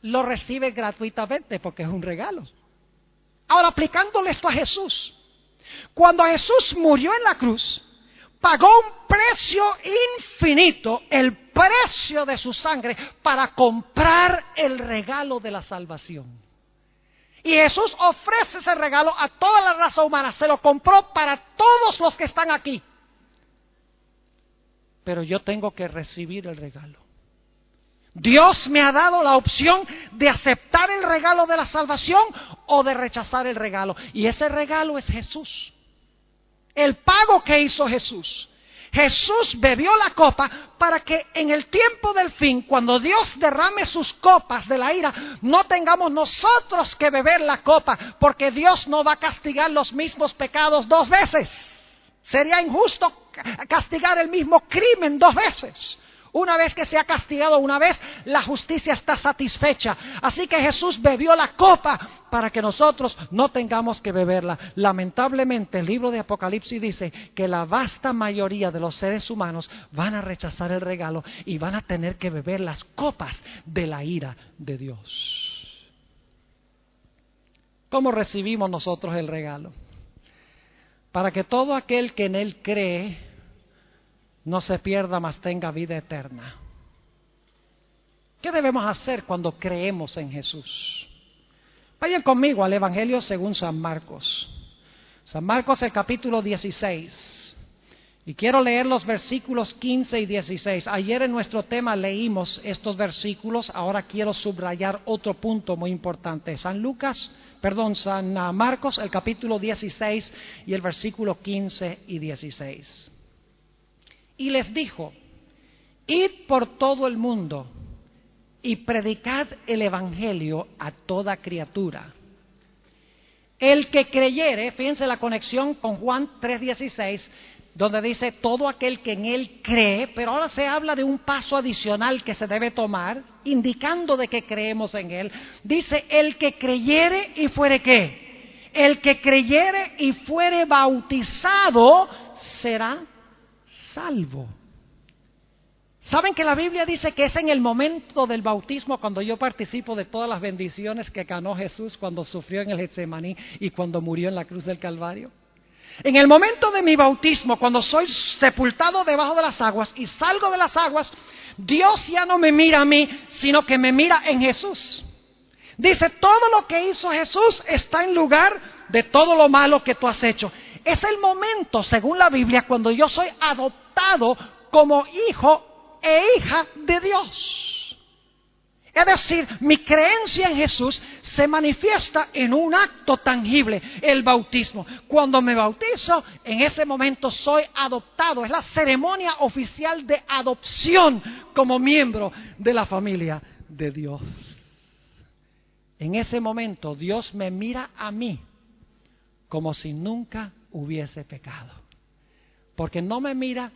lo recibe gratuitamente porque es un regalo. Ahora, aplicándole esto a Jesús. Cuando Jesús murió en la cruz, pagó un precio infinito, el precio de su sangre, para comprar el regalo de la salvación. Y Jesús ofrece ese regalo a toda la raza humana, se lo compró para todos los que están aquí. Pero yo tengo que recibir el regalo. Dios me ha dado la opción de aceptar el regalo de la salvación o de rechazar el regalo. Y ese regalo es Jesús. El pago que hizo Jesús. Jesús bebió la copa para que en el tiempo del fin, cuando Dios derrame sus copas de la ira, no tengamos nosotros que beber la copa, porque Dios no va a castigar los mismos pecados dos veces. Sería injusto castigar el mismo crimen dos veces. Una vez que se ha castigado una vez, la justicia está satisfecha. Así que Jesús bebió la copa para que nosotros no tengamos que beberla. Lamentablemente, el libro de Apocalipsis dice que la vasta mayoría de los seres humanos van a rechazar el regalo y van a tener que beber las copas de la ira de Dios. ¿Cómo recibimos nosotros el regalo? Para que todo aquel que en Él cree no se pierda, mas tenga vida eterna. ¿Qué debemos hacer cuando creemos en Jesús? Vayan conmigo al Evangelio según San Marcos. San Marcos, el capítulo 16. Y quiero leer los versículos 15 y 16. Ayer en nuestro tema leímos estos versículos. Ahora quiero subrayar otro punto muy importante. San Marcos, el capítulo 16 y el versículo 15 y 16. Y les dijo: id por todo el mundo y predicad el evangelio a toda criatura. El que creyere, fíjense la conexión con Juan 3:16, donde dice todo aquel que en él cree, pero ahora se habla de un paso adicional que se debe tomar, indicando de que creemos en él. Dice: el que creyere y fuere ¿qué? El que creyere y fuere bautizado será salvo. ¿Saben que la Biblia dice que es en el momento del bautismo cuando yo participo de todas las bendiciones que ganó Jesús cuando sufrió en el Getsemaní y cuando murió en la cruz del Calvario? En el momento de mi bautismo, cuando soy sepultado debajo de las aguas y salgo de las aguas, Dios ya no me mira a mí, sino que me mira en Jesús. Dice: todo lo que hizo Jesús está en lugar de todo lo malo que tú has hecho. Es el momento, según la Biblia, cuando yo soy adoptado como hijo e hija de Dios. Es decir, mi creencia en Jesús se manifiesta en un acto tangible, el bautismo. Cuando me bautizo, en ese momento soy adoptado. Es la ceremonia oficial de adopción como miembro de la familia de Dios. En ese momento Dios me mira a mí como si nunca hubiese pecado. Porque no me mira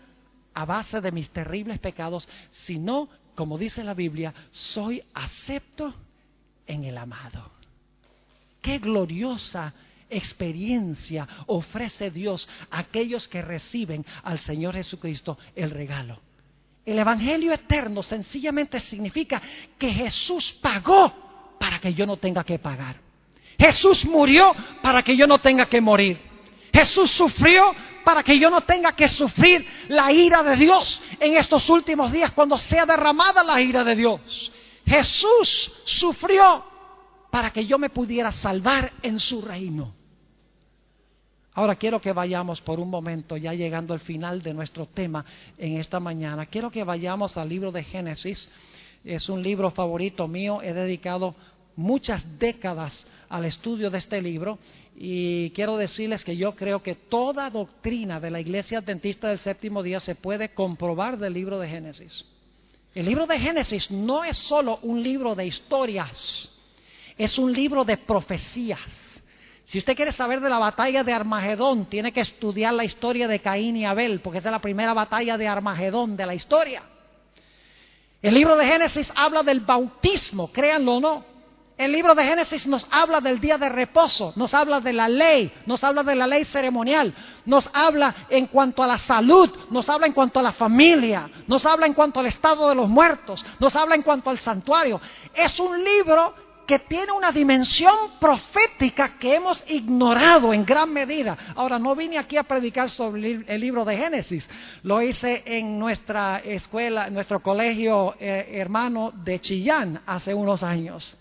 a base de mis terribles pecados, sino, como dice la Biblia, soy acepto en el amado. Qué gloriosa experiencia ofrece Dios a aquellos que reciben al Señor Jesucristo el regalo. El Evangelio eterno sencillamente significa que Jesús pagó para que yo no tenga que pagar. Jesús murió para que yo no tenga que morir. Jesús sufrió para que yo no tenga que sufrir la ira de Dios en estos últimos días cuando sea derramada la ira de Dios. Jesús sufrió para que yo me pudiera salvar en su reino. Ahora quiero que vayamos por un momento, ya llegando al final de nuestro tema en esta mañana. Quiero que vayamos al libro de Génesis. Es un libro favorito mío. He dedicado muchas décadas al estudio de este libro. Y quiero decirles que yo creo que toda doctrina de la Iglesia Adventista del Séptimo Día se puede comprobar del libro de Génesis. El libro de Génesis no es solo un libro de historias, es un libro de profecías. Si usted quiere saber de la batalla de Armagedón, tiene que estudiar la historia de Caín y Abel, porque esa es la primera batalla de Armagedón de la historia. El libro de Génesis habla del bautismo, créanlo o no. El libro de Génesis nos habla del día de reposo, nos habla de la ley, nos habla de la ley ceremonial, nos habla en cuanto a la salud, nos habla en cuanto a la familia, nos habla en cuanto al estado de los muertos, nos habla en cuanto al santuario. Es un libro que tiene una dimensión profética que hemos ignorado en gran medida. Ahora, no vine aquí a predicar sobre el libro de Génesis, lo hice en nuestra escuela, en nuestro colegio hermano de Chillán hace unos años.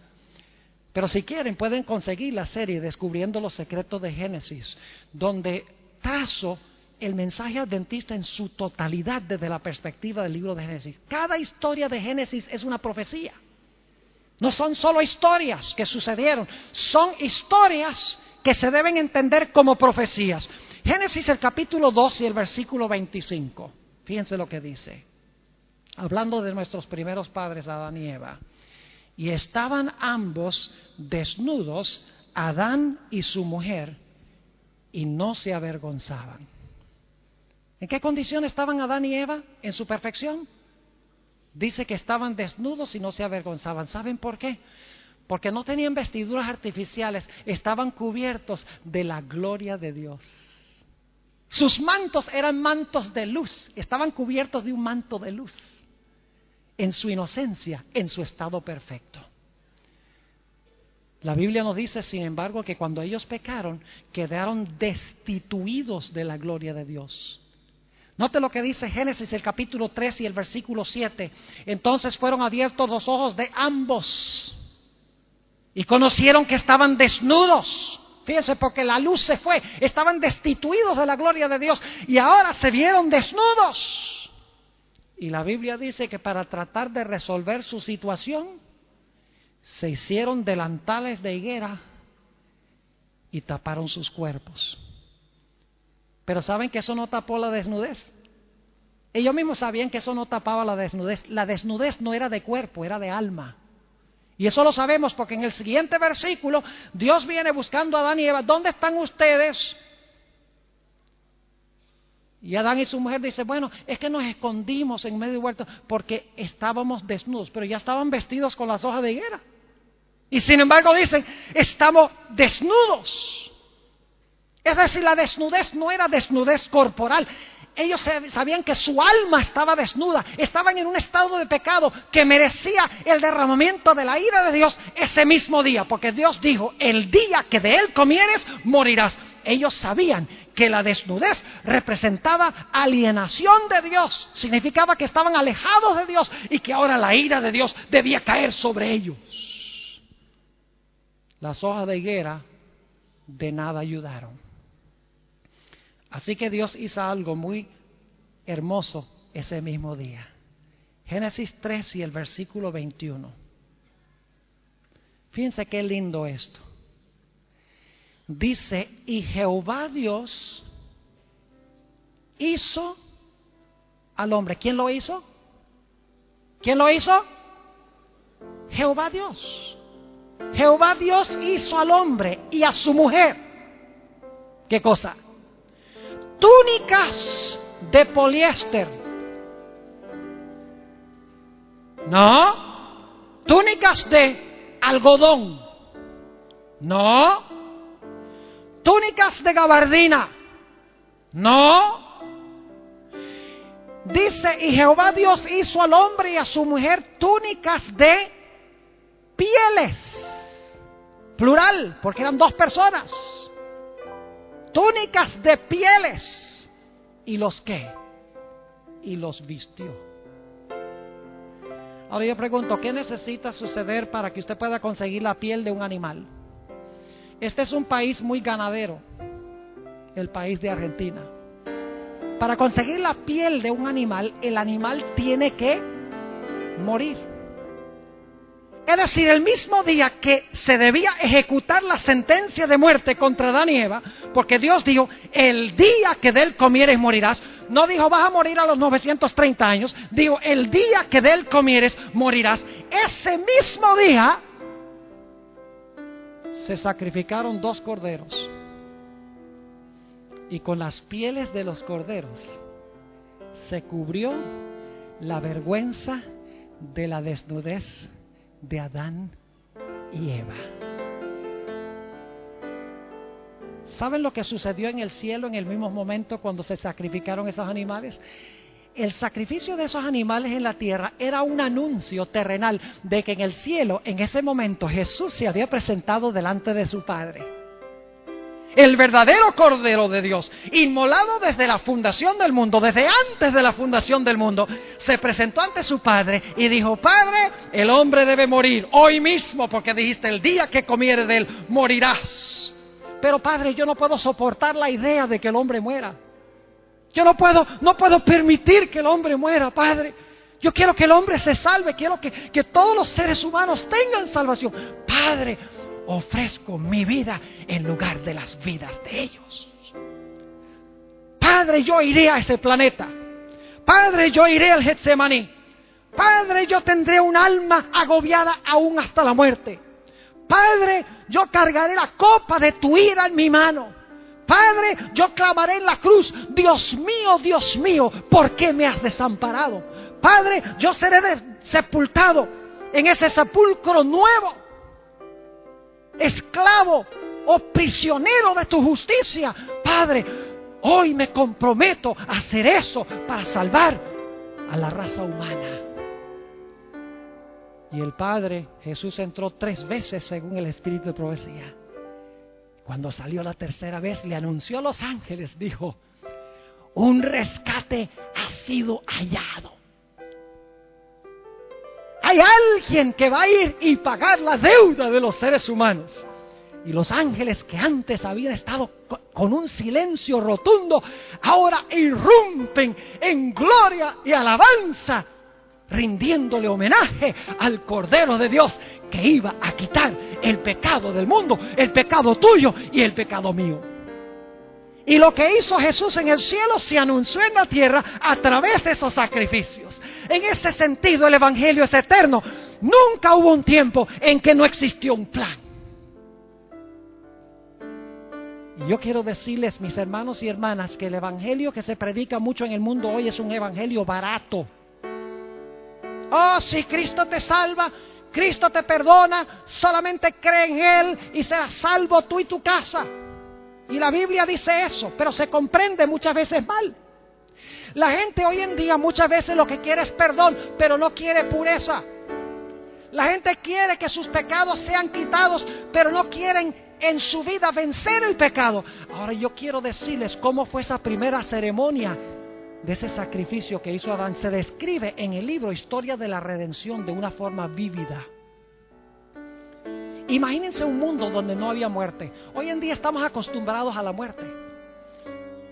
Pero si quieren pueden conseguir la serie Descubriendo los Secretos de Génesis, donde trazo el mensaje adventista en su totalidad desde la perspectiva del libro de Génesis. Cada historia de Génesis es una profecía. No son solo historias que sucedieron, son historias que se deben entender como profecías. Génesis el capítulo 2 y el versículo 25. Fíjense lo que dice. Hablando de nuestros primeros padres, Adán y Eva. Y estaban ambos desnudos, Adán y su mujer, y no se avergonzaban. ¿En qué condición estaban Adán y Eva? En su perfección. Dice que estaban desnudos y no se avergonzaban. ¿Saben por qué? Porque no tenían vestiduras artificiales, estaban cubiertos de la gloria de Dios. Sus mantos eran mantos de luz, estaban cubiertos de un manto de luz. En su inocencia, en su estado perfecto. La Biblia nos dice, sin embargo, que cuando ellos pecaron, quedaron destituidos de la gloria de Dios. Note lo que dice Génesis el capítulo 3 y el versículo 7. Entonces fueron abiertos los ojos de ambos y conocieron que estaban desnudos. Fíjense, porque la luz se fue, estaban destituidos de la gloria de Dios y ahora se vieron desnudos. Y la Biblia dice que para tratar de resolver su situación, se hicieron delantales de higuera y taparon sus cuerpos. Pero ¿saben que eso no tapó la desnudez? Ellos mismos sabían que eso no tapaba la desnudez. La desnudez no era de cuerpo, era de alma. Y eso lo sabemos porque en el siguiente versículo, Dios viene buscando a Adán y Eva. ¿Dónde están ustedes? Y Adán y su mujer dicen, bueno, es que nos escondimos en medio del huerto porque estábamos desnudos, pero ya estaban vestidos con las hojas de higuera. Y sin embargo dicen, estamos desnudos. Es decir, la desnudez no era desnudez corporal. Ellos sabían que su alma estaba desnuda, estaban en un estado de pecado que merecía el derramamiento de la ira de Dios ese mismo día, porque Dios dijo, el día que de él comieres, morirás. Ellos sabían que la desnudez representaba alienación de Dios, significaba que estaban alejados de Dios y que ahora la ira de Dios debía caer sobre ellos. Las hojas de higuera de nada ayudaron. Así que Dios hizo algo muy hermoso ese mismo día. Génesis 3 y el versículo 21. Fíjense qué lindo esto. Dice, y Jehová Dios hizo al hombre. ¿Quién lo hizo? ¿Quién lo hizo? Jehová Dios. Jehová Dios hizo al hombre y a su mujer. ¿Qué cosa? Túnicas de poliéster. No. Túnicas de algodón. No. Túnicas de gabardina. No. Dice, y Jehová Dios hizo al hombre y a su mujer túnicas de pieles. Plural, porque eran dos personas. Túnicas de pieles. ¿Y los qué? Y los vistió. Ahora yo pregunto, ¿qué necesita suceder para que usted pueda conseguir la piel de un animal? Este es un país muy ganadero, el país de Argentina. Para conseguir la piel de un animal, el animal tiene que morir. Es decir, el mismo día que se debía ejecutar la sentencia de muerte contra Adán y Eva, porque Dios dijo, el día que de él comieres morirás. No dijo, vas a morir a los 930 años. Dijo, el día que de él comieres morirás. Ese mismo día se sacrificaron 2 corderos. Y con las pieles de los corderos se cubrió la vergüenza de la desnudez de Adán y Eva. ¿Saben lo que sucedió en el cielo en el mismo momento cuando se sacrificaron esos animales? El sacrificio de esos animales en la tierra era un anuncio terrenal de que en el cielo, en ese momento, Jesús se había presentado delante de su Padre. El verdadero Cordero de Dios, inmolado desde la fundación del mundo, desde antes de la fundación del mundo, se presentó ante su Padre y dijo, Padre, el hombre debe morir hoy mismo, porque dijiste, el día que comieres de él, morirás. Pero Padre, yo no puedo soportar la idea de que el hombre muera. Yo no puedo permitir que el hombre muera, Padre. Yo quiero que el hombre se salve, quiero que todos los seres humanos tengan salvación. Padre, ofrezco mi vida en lugar de las vidas de ellos. Padre, yo iré a ese planeta. Padre, yo iré al Getsemaní. Padre, yo tendré un alma agobiada aún hasta la muerte. Padre, yo cargaré la copa de tu ira en mi mano. Padre, yo clamaré en la cruz, Dios mío, ¿por qué me has desamparado? Padre, yo seré sepultado en ese sepulcro nuevo, esclavo o prisionero de tu justicia. Padre, hoy me comprometo a hacer eso para salvar a la raza humana. Y el Padre, Jesús entró 3 veces según el Espíritu de profecía. Cuando salió la tercera vez, le anunció a los ángeles, dijo, un rescate ha sido hallado. Hay alguien que va a ir y pagar la deuda de los seres humanos. Y los ángeles que antes habían estado con un silencio rotundo, ahora irrumpen en gloria y alabanza, rindiéndole homenaje al Cordero de Dios que iba a quitar el pecado del mundo, el pecado tuyo y el pecado mío. Y lo que hizo Jesús en el cielo se anunció en la tierra a través de esos sacrificios. En ese sentido, el Evangelio es eterno. Nunca hubo un tiempo en que no existió un plan. Y yo quiero decirles, mis hermanos y hermanas, que el Evangelio que se predica mucho en el mundo hoy es un Evangelio barato. Oh, si Cristo te salva, Cristo te perdona, solamente cree en Él y serás salvo tú y tu casa. Y la Biblia dice eso, pero se comprende muchas veces mal. La gente hoy en día muchas veces lo que quiere es perdón, pero no quiere pureza. La gente quiere que sus pecados sean quitados, pero no quieren en su vida vencer el pecado. Ahora yo quiero decirles cómo fue esa primera ceremonia de ese sacrificio que hizo Adán. Se describe en el libro Historia de la Redención de una forma vívida. Imagínense un mundo donde no había muerte. Hoy en día estamos acostumbrados a la muerte.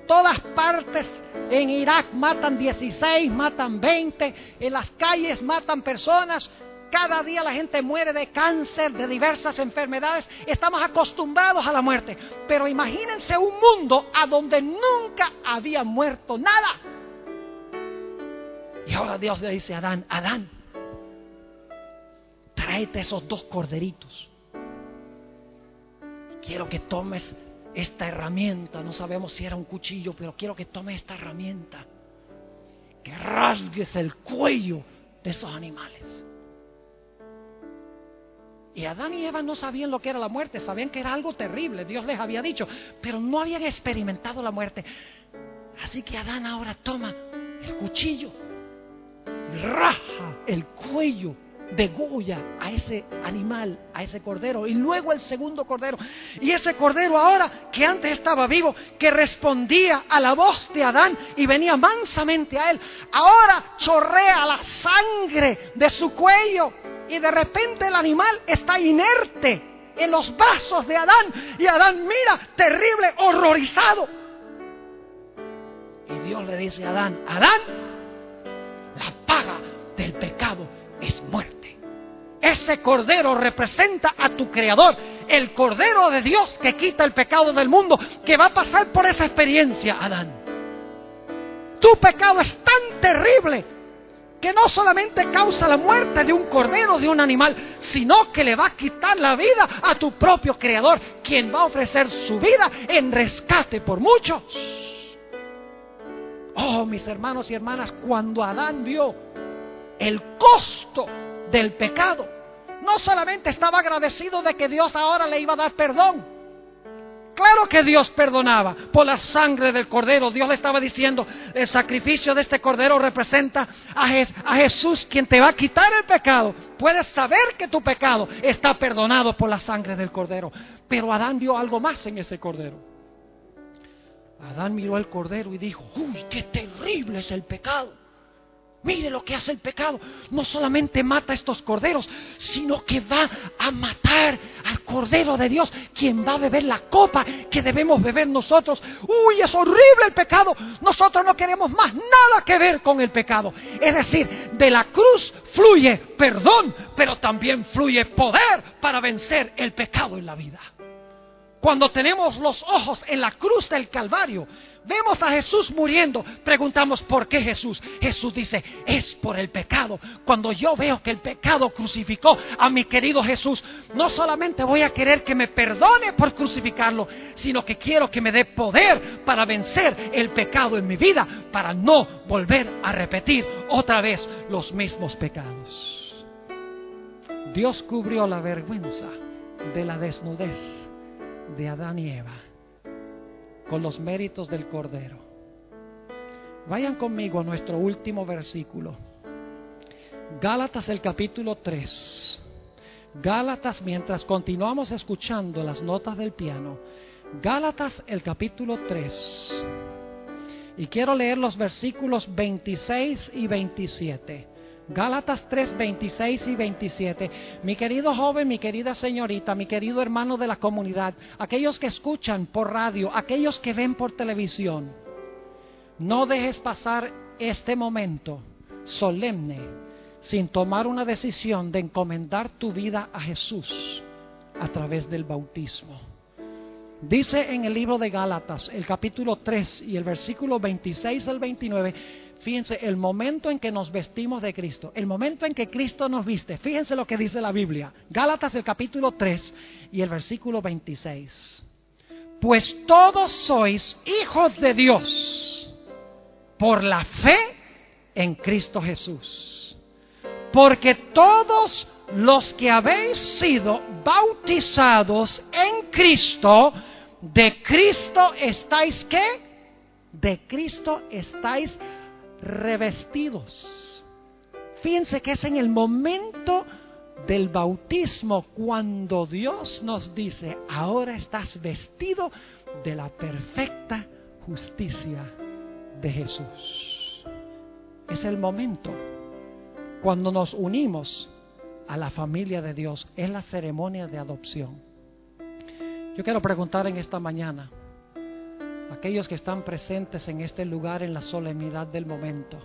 Todas partes en Irak matan 16, matan 20, en las calles matan personas. Cada día la gente muere de cáncer, de diversas enfermedades. Estamos acostumbrados a la muerte. Pero imagínense un mundo a donde nunca había muerto nada. Y ahora Dios le dice a Adán: Adán, tráete esos 2 corderitos. Quiero que tomes esta herramienta. No sabemos si era un cuchillo, pero quiero que tomes esta herramienta. Que rasgues el cuello de esos animales. Y Adán y Eva no sabían lo que era la muerte. Sabían que era algo terrible. Dios les había dicho, pero no habían experimentado la muerte. Así que Adán ahora toma el cuchillo, raja el cuello, degolla a ese animal, a ese cordero, y luego el segundo cordero. Y ese cordero ahora, que antes estaba vivo, que respondía a la voz de Adán y venía mansamente a él, ahora chorrea la sangre de su cuello, y de repente el animal está inerte en los brazos de Adán, y Adán mira terrible, horrorizado. Y Dios le dice a Adán: Adán, la paga del pecado es muerte. Ese cordero representa a tu Creador, el Cordero de Dios que quita el pecado del mundo, que va a pasar por esa experiencia, Adán. Tu pecado es tan terrible que no solamente causa la muerte de un cordero, de un animal, sino que le va a quitar la vida a tu propio Creador, quien va a ofrecer su vida en rescate por muchos. Oh, mis hermanos y hermanas, cuando Adán vio el costo del pecado, no solamente estaba agradecido de que Dios ahora le iba a dar perdón. Claro que Dios perdonaba por la sangre del cordero. Dios le estaba diciendo: el sacrificio de este cordero representa a Jesús, quien te va a quitar el pecado. Puedes saber que tu pecado está perdonado por la sangre del cordero. Pero Adán vio algo más en ese cordero. Adán miró el cordero y dijo: uy, qué terrible es el pecado. Mire lo que hace el pecado. No solamente mata a estos corderos, sino que va a matar al Cordero de Dios, quien va a beber la copa que debemos beber nosotros. Uy, es horrible el pecado. Nosotros no queremos más nada que ver con el pecado. Es decir, de la cruz fluye perdón, pero también fluye poder para vencer el pecado en la vida. Cuando tenemos los ojos en la cruz del Calvario, vemos a Jesús muriendo, preguntamos: ¿por qué Jesús? Jesús dice: es por el pecado. Cuando yo veo que el pecado crucificó a mi querido Jesús, no solamente voy a querer que me perdone por crucificarlo, sino que quiero que me dé poder para vencer el pecado en mi vida, para no volver a repetir otra vez los mismos pecados. Dios cubrió la vergüenza de la desnudez de Adán y Eva con los méritos del Cordero. Vayan conmigo a nuestro último versículo, Gálatas, el capítulo 3. Gálatas, mientras continuamos escuchando las notas del piano, Gálatas, el capítulo 3. Y quiero leer los versículos 26 y 27. Gálatas 3, 26 y 27. Mi querido joven, mi querida señorita, mi querido hermano de la comunidad, aquellos que escuchan por radio, aquellos que ven por televisión, no dejes pasar este momento solemne sin tomar una decisión de encomendar tu vida a Jesús a través del bautismo. Dice en el libro de Gálatas, el capítulo 3 y el versículo 26 al 29, fíjense el momento en que nos vestimos de Cristo, el momento en que Cristo nos viste. Fíjense lo que dice la Biblia. Gálatas, el capítulo 3 y el versículo 26. Pues todos sois hijos de Dios por la fe en Cristo Jesús. Porque todos los que habéis sido bautizados en Cristo, de Cristo estáis ¿qué? De Cristo estáis revestidos. Fíjense que es en el momento del bautismo cuando Dios nos dice: ahora estás vestido de la perfecta justicia de Jesús. Es el momento cuando nos unimos a la familia de Dios. Es la ceremonia de adopción. Yo quiero preguntar en esta mañana, aquellos que están presentes en este lugar en la solemnidad del momento,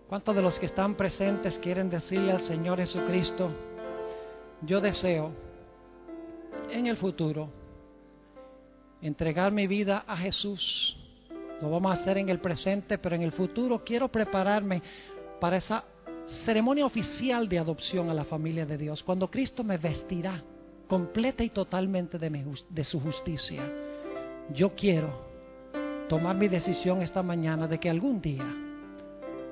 ¿Cuántos de los que están presentes quieren decirle al Señor Jesucristo: yo deseo en el futuro entregar mi vida a Jesús? Lo vamos a hacer en el presente, pero en el futuro quiero prepararme para esa ceremonia oficial de adopción a la familia de Dios, cuando Cristo me vestirá completa y totalmente de su justicia. Yo quiero tomar mi decisión esta mañana de que algún día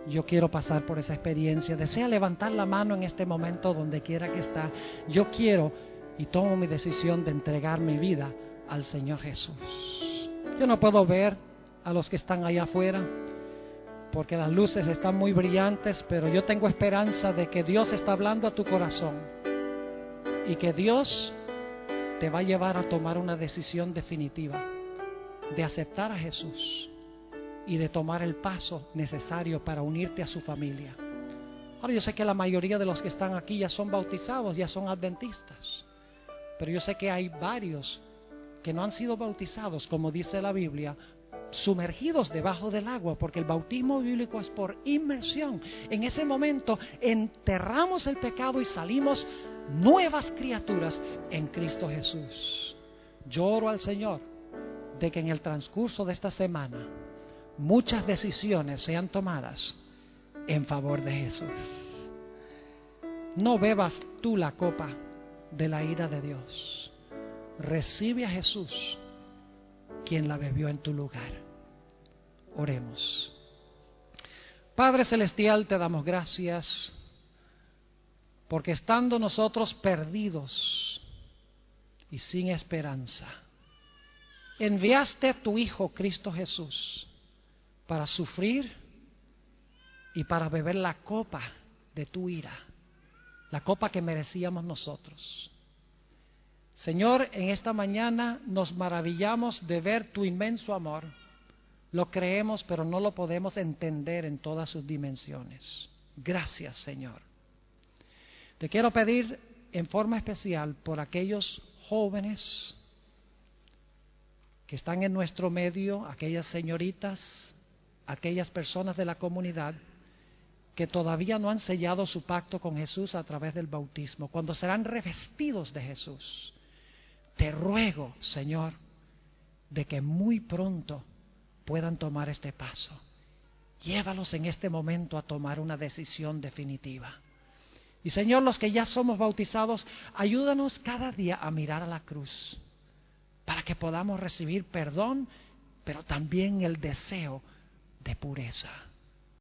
yo quiero pasar por esa experiencia. Desea levantar la mano en este momento donde quiera que está. Yo quiero y tomo mi decisión de entregar mi vida al Señor Jesús. Yo no puedo ver a los que están allá afuera porque las luces están muy brillantes, pero yo tengo esperanza de que Dios está hablando a tu corazón y que Dios te va a llevar a tomar una decisión definitiva de aceptar a Jesús y de tomar el paso necesario para unirte a su familia. Ahora, yo sé que la mayoría de los que están aquí ya son bautizados, ya son adventistas, pero yo sé que hay varios que no han sido bautizados, como dice la Biblia, sumergidos debajo del agua, porque el bautismo bíblico es por inmersión. En ese momento enterramos el pecado y salimos nuevas criaturas en Cristo Jesús. Yo oro al Señor de que en el transcurso de esta semana muchas decisiones sean tomadas en favor de Jesús. No bebas tú la copa de la ira de Dios. Recibe a Jesús, quien la bebió en tu lugar. Oremos. Padre Celestial, te damos gracias porque estando nosotros perdidos y sin esperanza, enviaste a tu Hijo Cristo Jesús para sufrir y para beber la copa de tu ira, la copa que merecíamos nosotros. Señor, en esta mañana nos maravillamos de ver tu inmenso amor. Lo creemos, pero no lo podemos entender en todas sus dimensiones. Gracias, Señor. Te quiero pedir en forma especial por aquellos jóvenes que están en nuestro medio, aquellas señoritas, aquellas personas de la comunidad que todavía no han sellado su pacto con Jesús a través del bautismo, cuando serán revestidos de Jesús. Te ruego, Señor, de que muy pronto puedan tomar este paso. Llévalos en este momento a tomar una decisión definitiva. Y Señor, los que ya somos bautizados, ayúdanos cada día a mirar a la cruz, para que podamos recibir perdón, pero también el deseo de pureza.